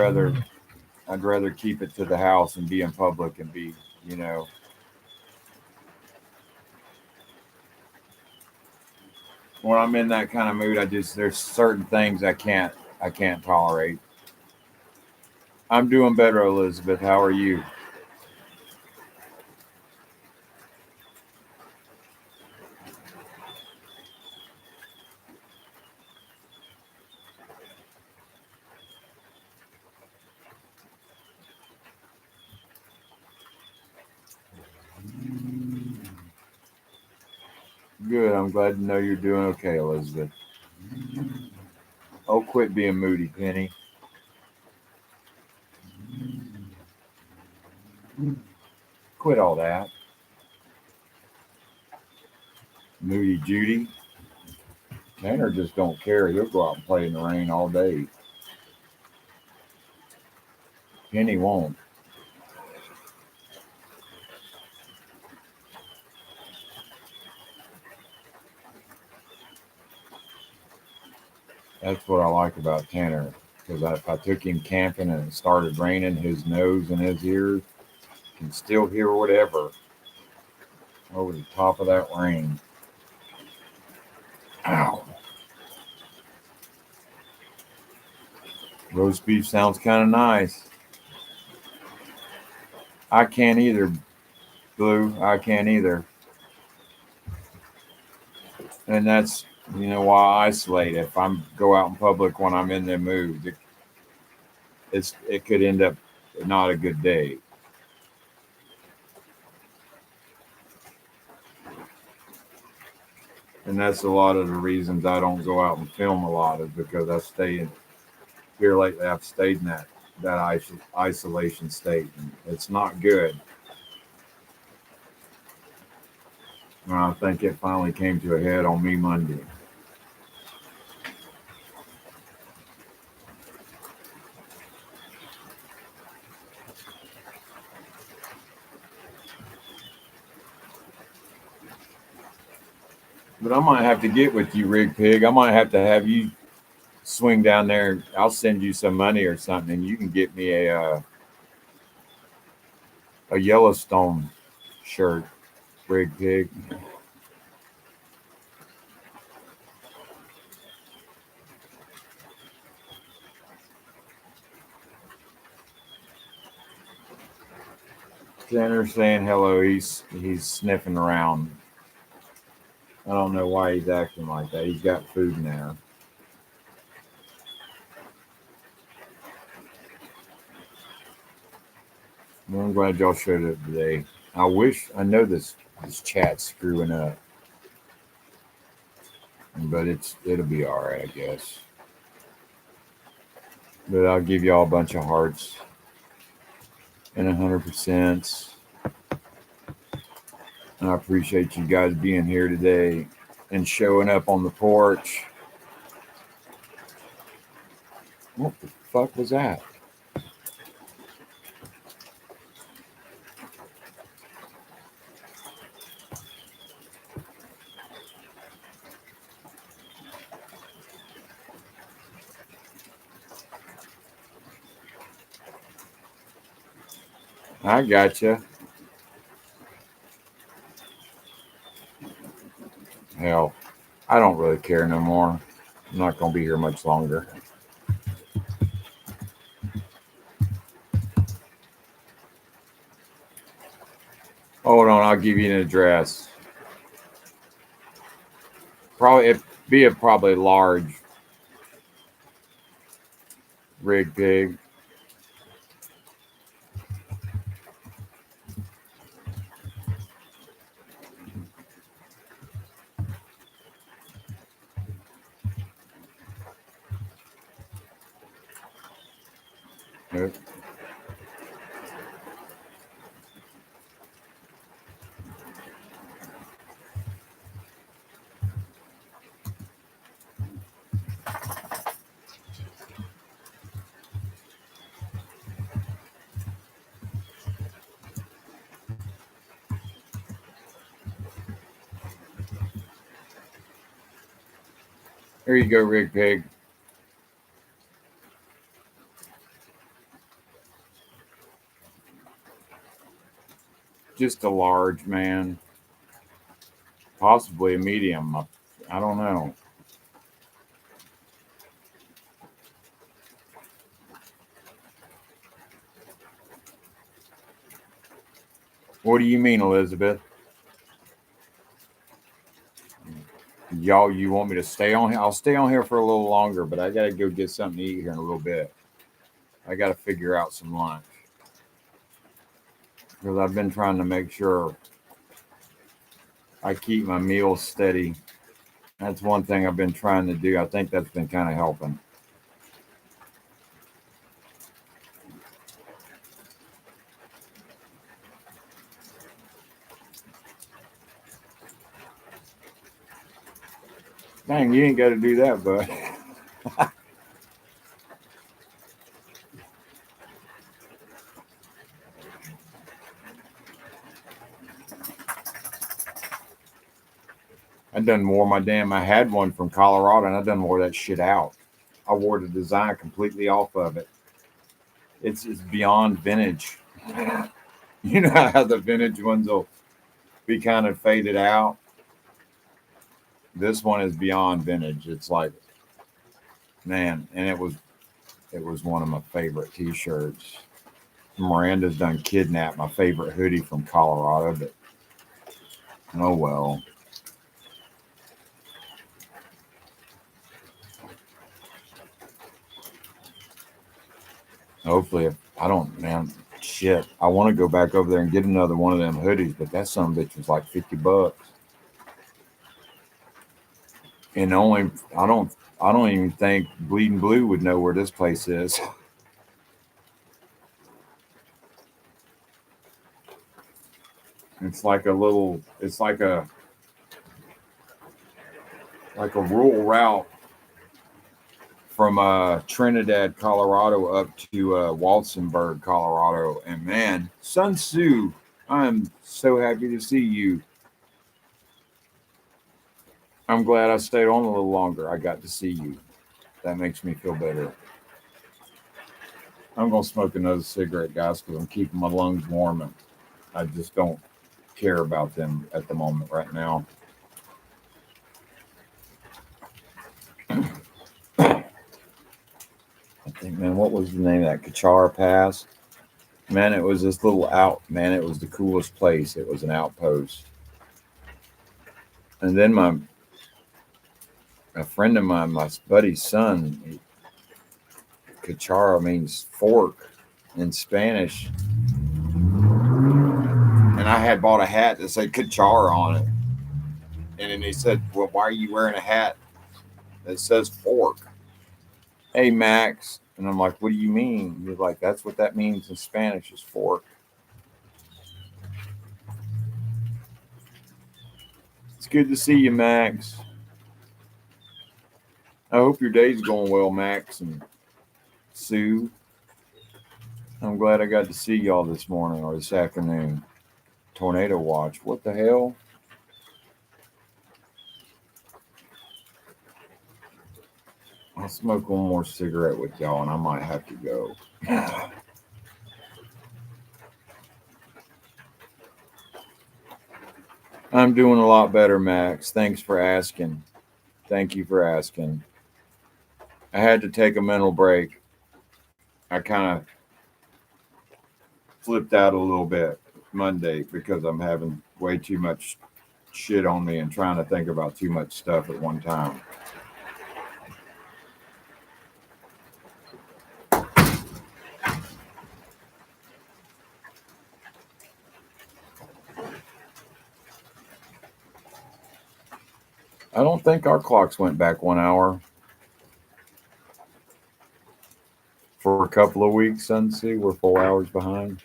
I'd rather keep it to the house and be in public and be, you know, when I'm in that kind of mood, there's certain things I can't tolerate. I'm doing better, Elizabeth. How are you? Good. I'm glad to know you're doing okay, Elizabeth. Oh, quit being moody, Penny. Quit all that. Moody Judy. Tanner just don't care. He'll go out and play in the rain all day. Penny won't. That's what I like about Tanner. Because if I took him camping and it started raining, his nose and his ears can still hear whatever over the top of that rain. Ow. Roast beef sounds kind of nice. I can't either, Blue. I can't either. And that's, why I isolate. If I'm go out in public when I'm in the mood, it could end up not a good day. And that's a lot of the reasons I don't go out and film a lot is because I stay in here lately. I've stayed in that isolation state, and it's not good. And I think it finally came to a head on me Monday. But I might have to get with you, Rig Pig. I might have you swing down there. I'll send you some money or something, and you can get me a Yellowstone shirt, Rig Pig. Tanner's saying hello. He's sniffing around. I don't know why he's acting like that. He's got food now. Well, I'm glad y'all showed up today. I know this chat's screwing up, but it'll be all right, I guess. But I'll give y'all a bunch of hearts and 100%. And I appreciate you guys being here today and showing up on the porch. What the fuck was that? I gotcha. Hell, I don't really care no more. I'm not gonna be here much longer. Hold on, I'll give you an address. Probably it be a probably large rig pig. Yep. Here you go, rig pig. Just a large man, possibly a medium. I don't know. What do you mean, Elizabeth? Y'all, you want me to stay on here? I'll stay on here for a little longer, but I gotta go get something to eat here in a little bit. I gotta figure out some lunch because I've been trying to make sure I keep my meals steady. That's one thing I've been trying to do. I think that's been kind of helping. Dang, you ain't got to do that, bud. I done wore my damn. I had one from Colorado, and I done wore that shit out. I wore the design completely off of it. It's beyond vintage. You know how the vintage ones will be kind of faded out. This one is beyond vintage. It's like, man, and it was one of my favorite T-shirts. Miranda's done kidnapped my favorite hoodie from Colorado, but oh well. Hopefully, if I don't, man, shit. I want to go back over there and get another one of them hoodies, but that some bitch was like $50. And only I don't even think Bleeding Blue would know where this place is. It's like a little. It's like a rural route from Trinidad, Colorado, up to Walsenburg, Colorado. And man, Sun Tzu, I'm so happy to see you. I'm glad I stayed on a little longer. I got to see you. That makes me feel better. I'm gonna smoke another cigarette, guys, because I'm keeping my lungs warm, and I just don't care about them at the moment right now. I think, man, what was the name of that? Kachar Pass. Man, it was this little out. Man, it was the coolest place. It was an outpost. And then a friend of mine, my buddy's son, Kachara means fork in Spanish, and I had bought a hat that said Kachara on it. And then he said, "Well, why are you wearing a hat that says fork?" Hey, Max. And I'm like, "What do you mean?" He's like, "That's what that means in Spanish is fork." It's good to see you, Max. I hope your day's going well, Max and Sue. I'm glad I got to see y'all this morning or this afternoon. Tornado watch. What the hell? I'll smoke one more cigarette with y'all and I might have to go. I'm doing a lot better, Max. Thanks for asking. Thank you for asking. I had to take a mental break. I kind of flipped out a little bit Monday because I'm having way too much shit on me and trying to think about too much stuff at one time. I don't think our clocks went back 1 hour for a couple of weeks, Sunsea. We're 4 hours behind.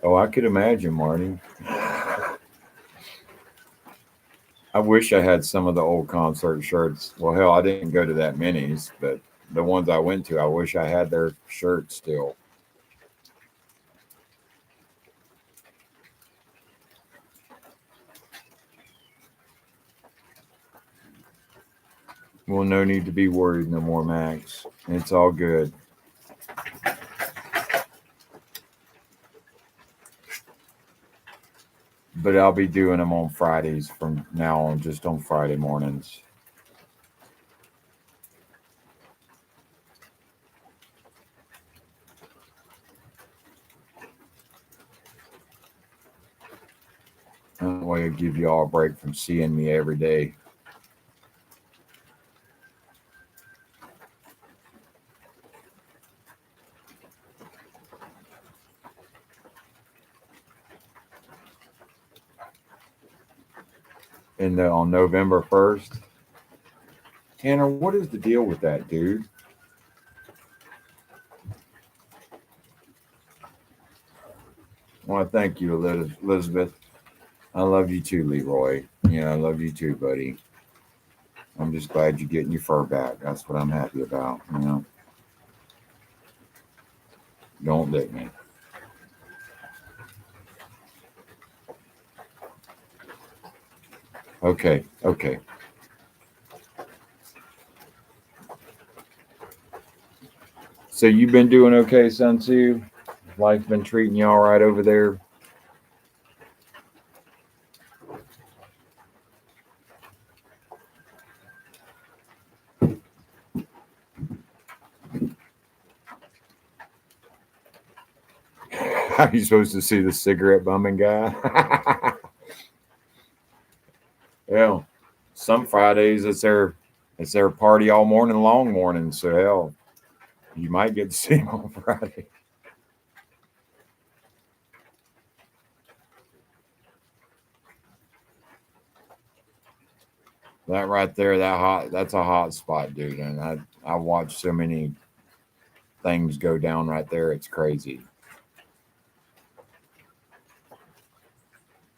Oh, I could imagine, Marty. I wish I had some of the old concert shirts. Well, hell, I didn't go to that many's, but the ones I went to, I wish I had their shirts still. Well, no need to be worried no more, Max. It's all good. But I'll be doing them on Fridays from now on, just on Friday mornings. That way, I'll give you all a break from seeing me every day. And on November 1st, Tanner, what is the deal with that, dude? I want to thank you, Elizabeth. I love you too, Leroy. Yeah, I love you too, buddy. I'm just glad you're getting your fur back. That's what I'm happy about. Don't lick me. Okay, okay. So you've been doing okay, Sun Tzu? Life been treating you all right over there? How are you supposed to see the cigarette bumming guy? Hell, some Fridays it's their party all morning long morning. So hell, you might get to see him on Friday. That right there, that's a hot spot, dude. And I watch so many things go down right there. It's crazy.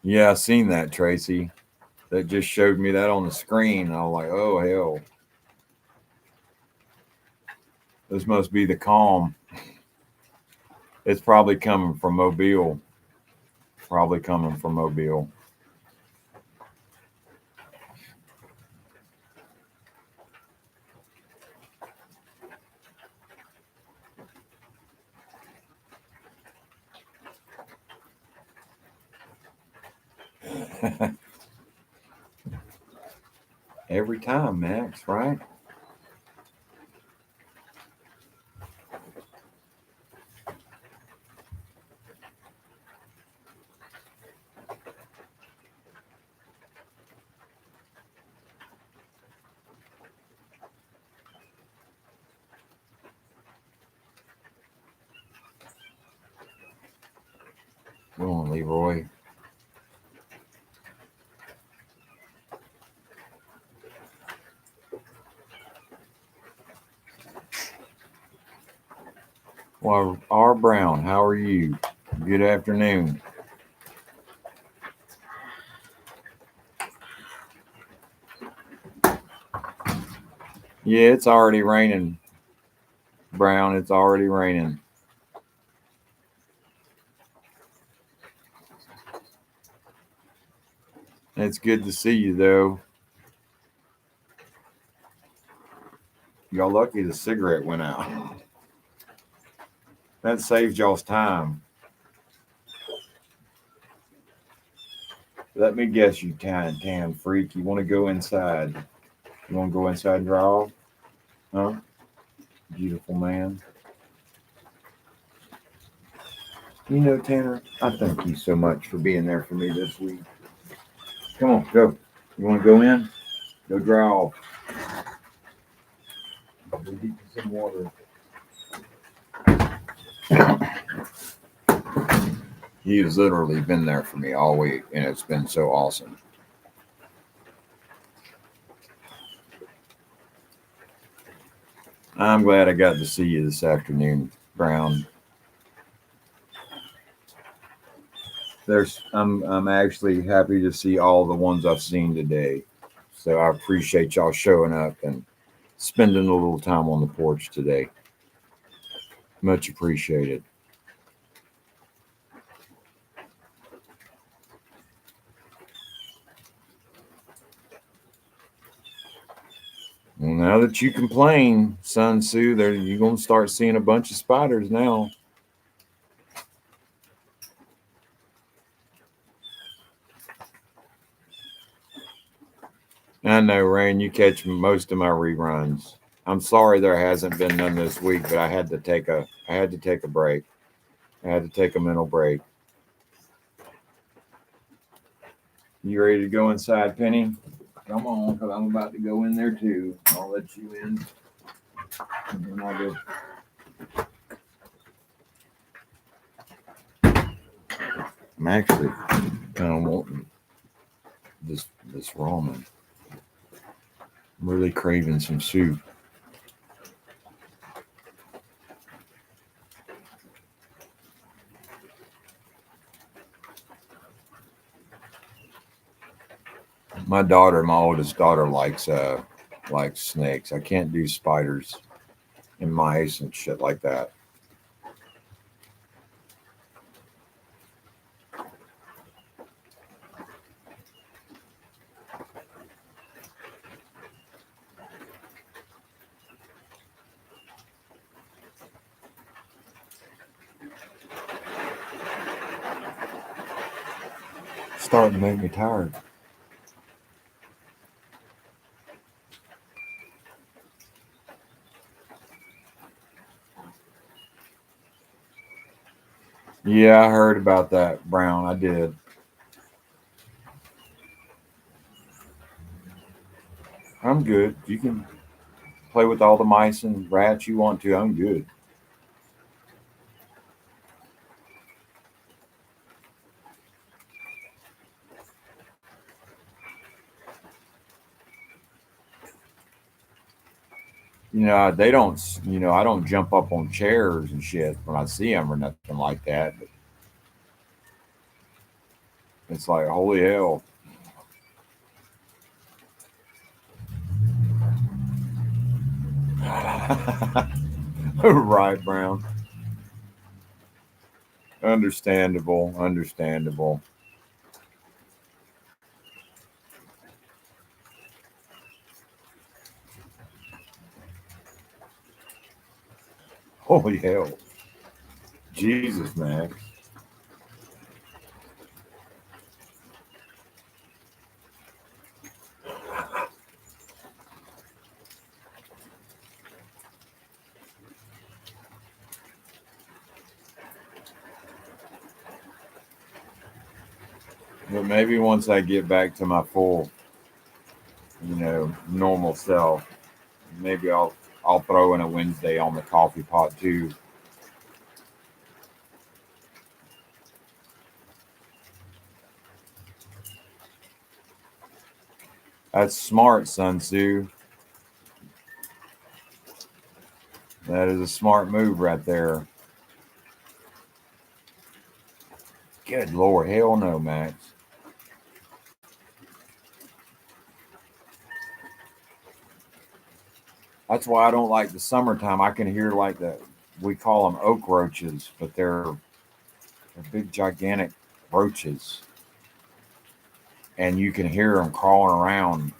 Yeah, I seen that, Tracy. That just showed me that on the screen. I was like, oh hell, this must be the calm. It's probably coming from Mobile. Probably coming from Mobile. Every time, Max, right? Go on, Leroy. Well, R. Brown, how are you? Good afternoon. Yeah, it's already raining, Brown. It's already raining. It's good to see you, though. Y'all lucky the cigarette went out. That saves y'all's time. Let me guess, you tan freak. You want to go inside? You want to go inside and draw? Huh? Beautiful man. You know, Tanner, I thank you so much for being there for me this week. Come on, go. You want to go in? Go dry off. Go get some water. He has literally been there for me all week, and it's been so awesome. I'm glad I got to see you this afternoon, Brown. I'm actually happy to see all the ones I've seen today. So I appreciate y'all showing up and spending a little time on the porch today. Much appreciated. Well, now that you complain, Sun Tzu, there you're gonna start seeing a bunch of spiders now. I know, Rain, you catch most of my reruns. I'm sorry there hasn't been none this week, but I had to take a break. I had to take a mental break. You ready to go inside, Penny? Come on, because I'm about to go in there too. I'll let you in. And then I'll go. I'm actually kind of wanting this ramen. I'm really craving some soup. My oldest daughter likes snakes. I can't do spiders and mice and shit like that. Starting to make me tired. Yeah, I heard about that, Brown. I did. I'm good. You can play with all the mice and rats you want to. I'm good. They don't. I don't jump up on chairs and shit when I see them or nothing like that. But it's like holy hell. Right, Brown. Understandable. Understandable. Holy hell. Jesus, man. But maybe once I get back to my full, normal self, maybe I'll throw in a Wednesday on the coffee pot too. That's smart, Sun Tzu. That is a smart move right there. Good Lord, hell no, Max. That's why I don't like the summertime. I can hear like we call them oak roaches, but they're big, gigantic roaches, and you can hear them crawling around.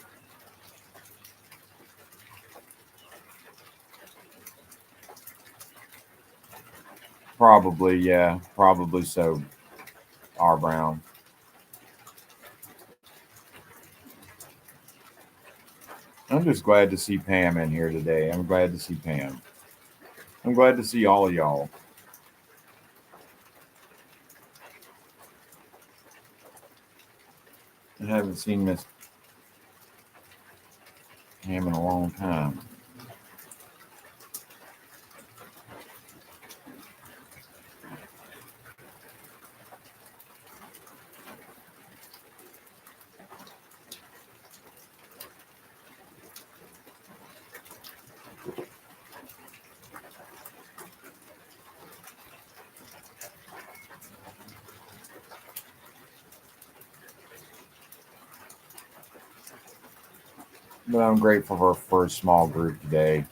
Probably, yeah, probably so. R. Brown. I'm just glad to see Pam in here today. I'm glad to see Pam. I'm glad to see all of y'all. I haven't seen Miss Pam in a long time. But I'm grateful for a small group today.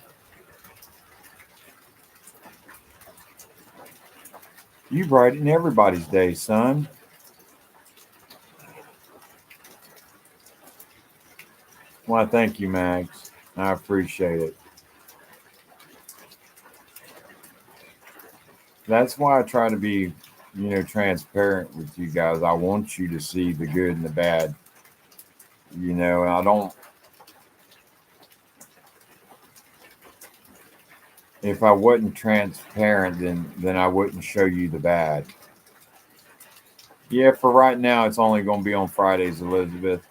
You brighten everybody's day, son. Well, thank you, Max. I appreciate it. That's why I try to be, transparent with you guys. I want you to see the good and the bad. And I don't. If I wasn't transparent, then I wouldn't show you the bad. Yeah, for right now, it's only going to be on Fridays, Elizabeth.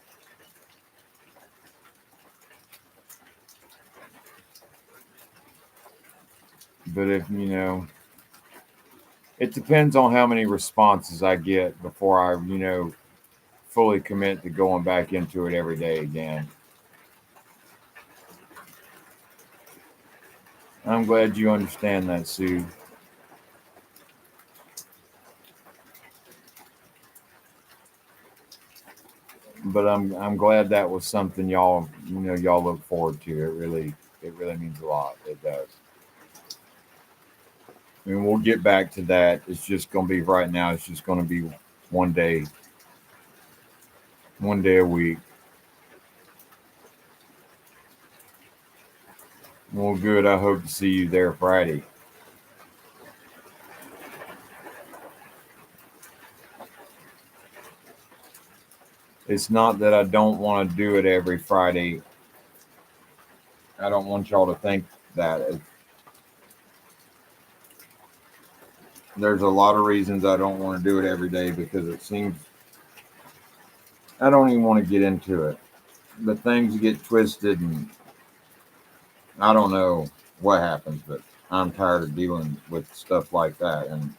But if it depends on how many responses I get before I, fully commit to going back into it every day again. I'm glad you understand that, Sue. But I'm glad that was something y'all look forward to. It really means a lot. It does. I mean, we'll get back to that. It's just gonna be right now. It's just gonna be one day, one day a week. Well, good. I hope to see you there Friday. It's not that I don't want to do it every Friday. I don't want y'all to think that. There's a lot of reasons I don't want to do it every day because it seems I don't even want to get into it. But things get twisted and I don't know what happens, but I'm tired of dealing with stuff like that and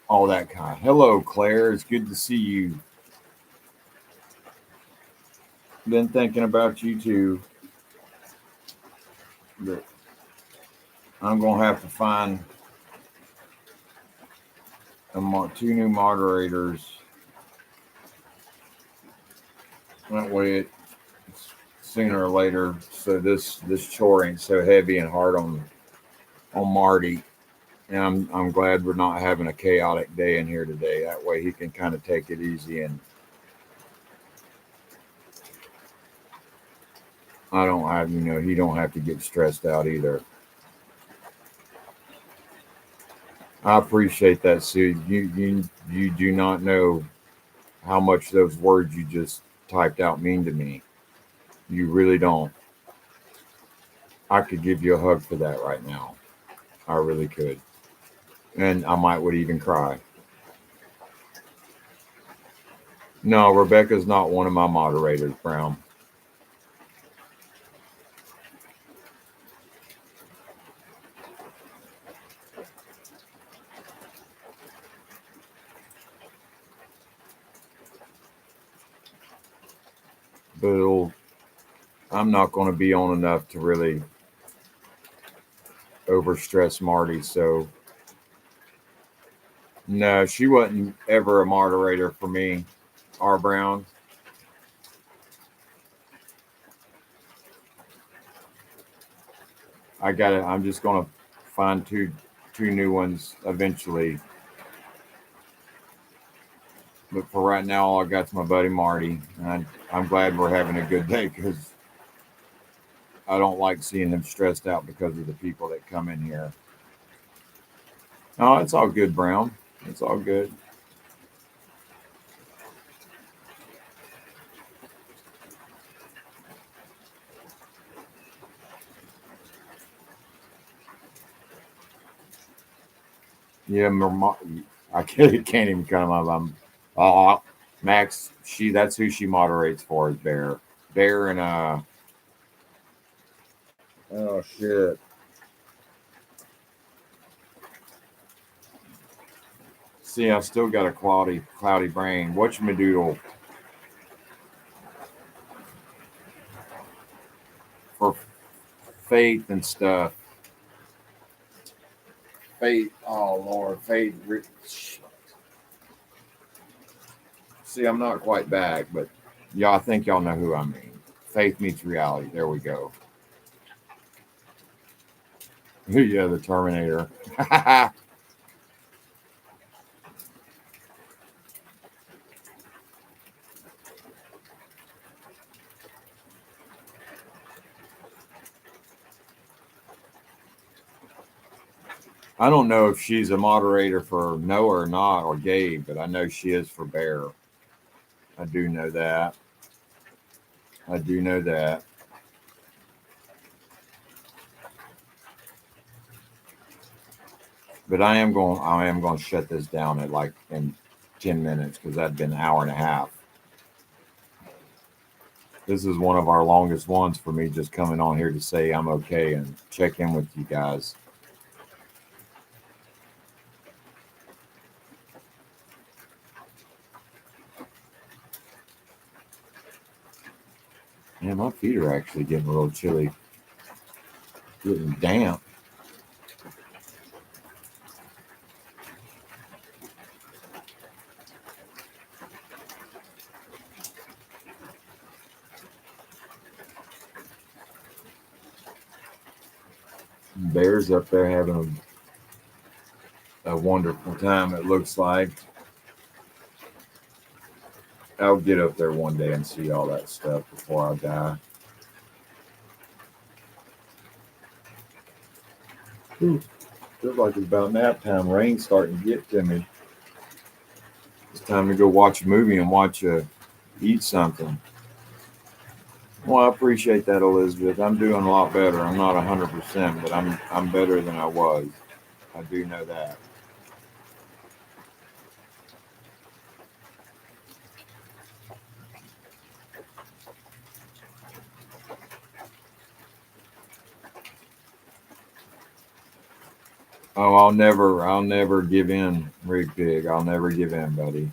all that kind. Hello, Claire. It's good to see you. Been thinking about you too. But I'm gonna have to find two new moderators. That way, sooner or later, so this chore ain't so heavy and hard on Marty. And I'm glad we're not having a chaotic day in here today. That way, he can kind of take it easy and I don't have he don't have to get stressed out either. I appreciate that, Sue. You do not know how much those words you just typed out mean to me. You really don't. I could give you a hug for that right now. I really could. And I might would even cry. No, Rebecca's not one of my moderators, Brown. But I'm not going to be on enough to really overstress Marty. So, no, she wasn't ever a moderator for me, R. Brown. I'm just going to find two new ones eventually. But for right now, all I got's my buddy Marty. And I'm glad we're having a good day because I don't like seeing him stressed out because of the people that come in here. Oh, it's all good, Brown. It's all good. Yeah, I can't even come up. Oh, Max. That's who she moderates for is Bear. Bear and oh shit. See, I still got a cloudy brain. Whatchamadoodle for faith and stuff. Faith. Oh Lord, faith. See, I'm not quite back, but yeah, I think y'all know who I mean. Faith meets reality. There we go. Yeah, the Terminator. I don't know if she's a moderator for Noah or not, or Gabe, but I know she is for Bear. I do know that. I do know that. But I am going to shut this down at like in 10 minutes because that's been an hour and a half. This is one of our longest ones for me just coming on here to say I'm okay and check in with you guys. Man, my feet are actually getting a little chilly, getting damp. Bears up there having a wonderful time, it looks like. I'll get up there one day and see all that stuff before I die. Whew. Feels like it's about nap time. Rain's starting to get to me. It's time to go watch a movie and eat something. Well, I appreciate that, Elizabeth. I'm doing a lot better. I'm not 100%, but I'm better than I was. I do know that. Oh, I'll never give in, Rig Pig. I'll never give in, buddy.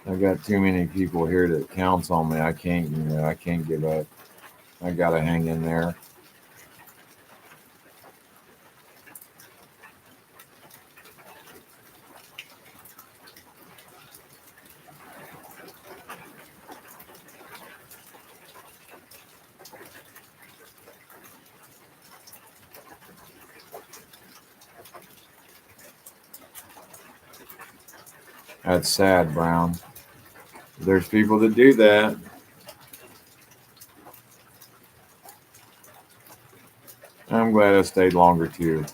I got too many people here that counts on me. I can't give up. I gotta hang in there. That's sad, Brown. There's people that do that. I'm glad I stayed longer too.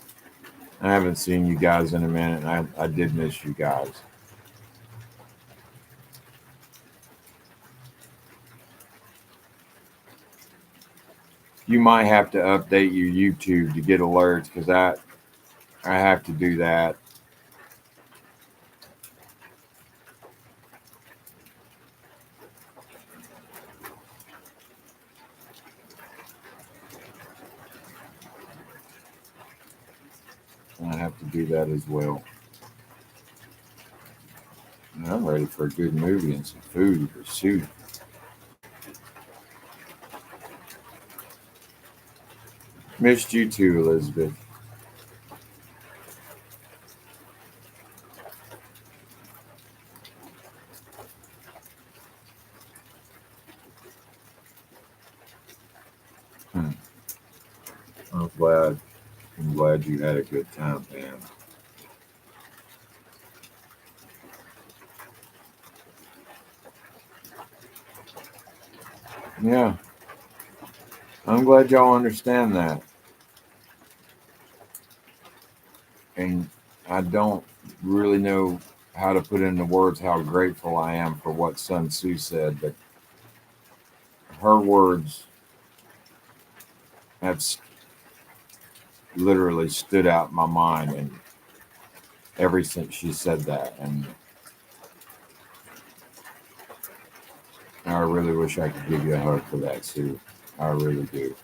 I haven't seen you guys in a minute, and I did miss you guys. You might have to update your YouTube to get alerts because I have to do that. I have to do that as well. And I'm ready for a good movie and some food or soup. Missed you too, Elizabeth. Hmm. I'm glad. I'm glad you had a good time, man. Yeah, I'm glad y'all understand that. And I don't really know how to put into words how grateful I am for what Sun Tzu said, but her words have literally stood out in my mind, and ever since she said that, and I really wish I could give you a hug for that, Sue. I really do.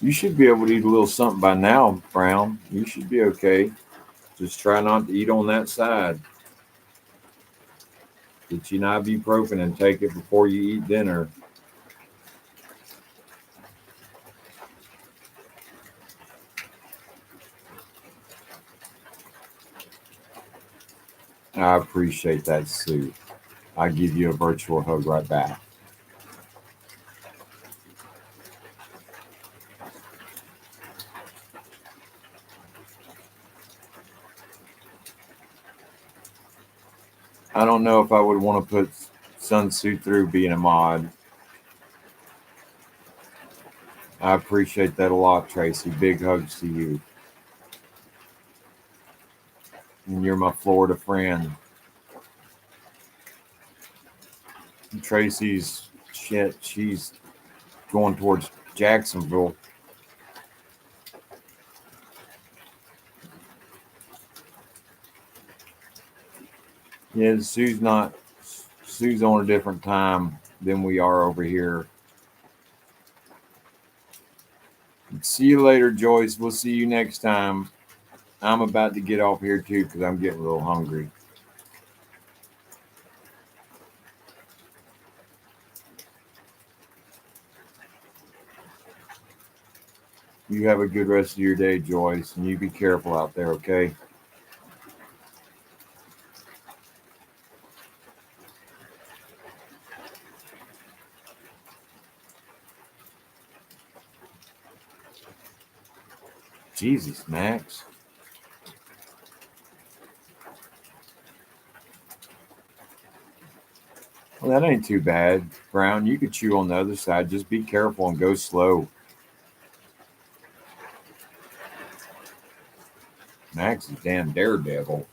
You should be able to eat a little something by now, Brown. You should be okay. Just try not to eat on that side. Get you an ibuprofen and take it before you eat dinner. I appreciate that, Sue. I give you a virtual hug right back. I don't know if I would want to put Sun Tzu through being a mod. I appreciate that a lot, Tracy. Big hugs to you. And you're my Florida friend. Tracy's shit, she's going towards Jacksonville. Yeah, Sue's on a different time than we are over here. See you later, Joyce. We'll see you next time. I'm about to get off here too because I'm getting a little hungry. You have a good rest of your day, Joyce, and you be careful out there, okay? Jesus, Max. Well, that ain't too bad. Brown, you could chew on the other side. Just be careful and go slow. Max is damn daredevil.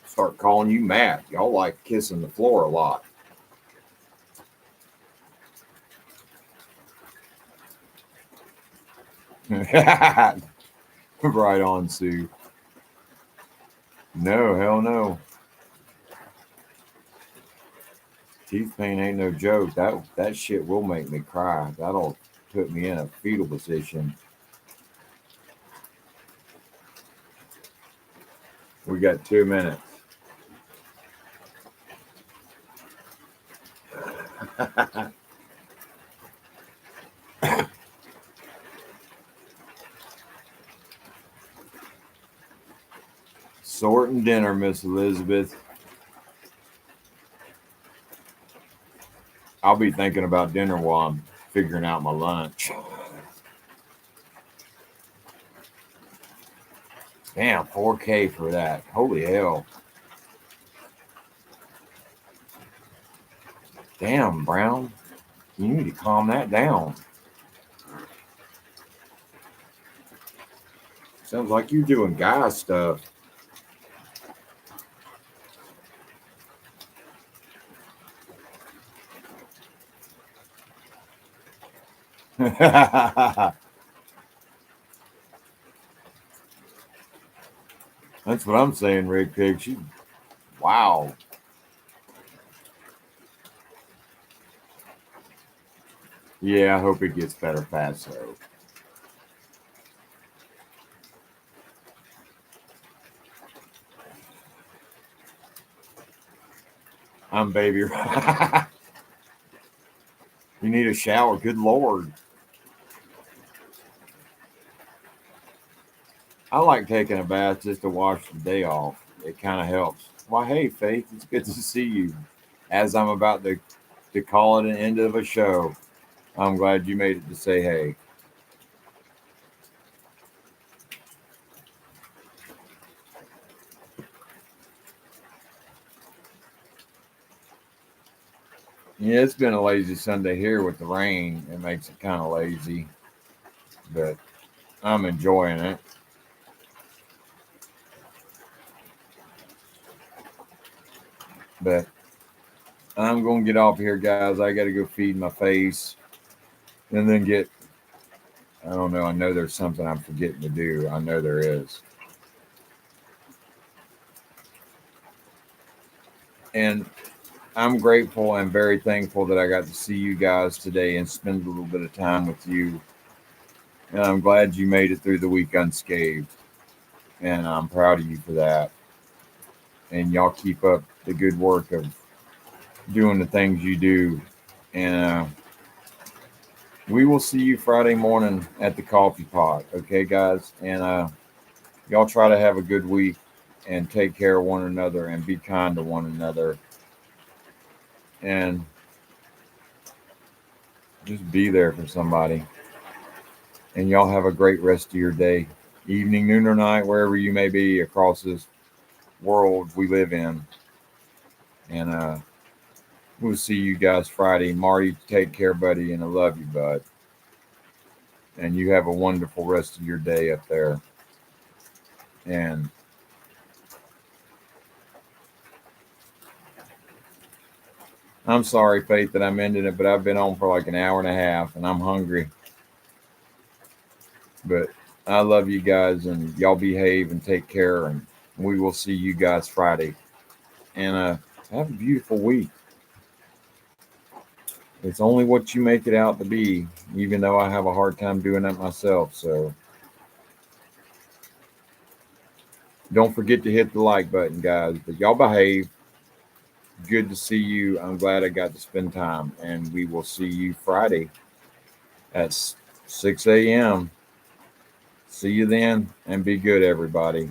Start calling you Matt. Y'all like kissing the floor a lot. Right on, Sue. No, hell no. Teeth pain ain't no joke. That shit will make me cry. That'll put me in a fetal position. We got 2 minutes. Sorting dinner, Miss Elizabeth. I'll be thinking about dinner while I'm figuring out my lunch. Damn, 4K for that. Holy hell. Damn, Brown. You need to calm that down. Sounds like you're doing guy stuff. That's what I'm saying, Rig Pig. Wow. Yeah, I hope it gets better fast, though. I'm baby. You need a shower. Good Lord. I like taking a bath just to wash the day off. It kind of helps. Why, hey, Faith, it's good to see you. As I'm about to call it an end of a show. I'm glad you made it to say hey. Yeah, it's been a lazy Sunday here with the rain. It makes it kind of lazy, but I'm enjoying it. But I'm going to get off here, guys. I got to go feed my face and then get, I don't know. I know there's something I'm forgetting to do. I know there is. And I'm grateful and very thankful that I got to see you guys today and spend a little bit of time with you. And I'm glad you made it through the week unscathed. And I'm proud of you for that. And y'all keep up the good work of doing the things you do. And we will see you Friday morning at the coffee pot. Okay, guys? And y'all try to have a good week and take care of one another and be kind to one another. And just be there for somebody. And y'all have a great rest of your day, evening, noon, or night, wherever you may be across this world we live in. And we'll see you guys Friday. Marty, take care, buddy, and I love you, bud. And you have a wonderful rest of your day up there. And I'm sorry, Faith, that I'm ending it, but I've been on for like an hour and a half and I'm hungry. But I love you guys and y'all behave and take care. And we will see you guys Friday. And have a beautiful week. It's only what you make it out to be, even though I have a hard time doing that myself. So don't forget to hit the like button, guys. But y'all behave. Good to see you. I'm glad I got to spend time. And we will see you Friday at 6 a.m. See you then and be good, everybody.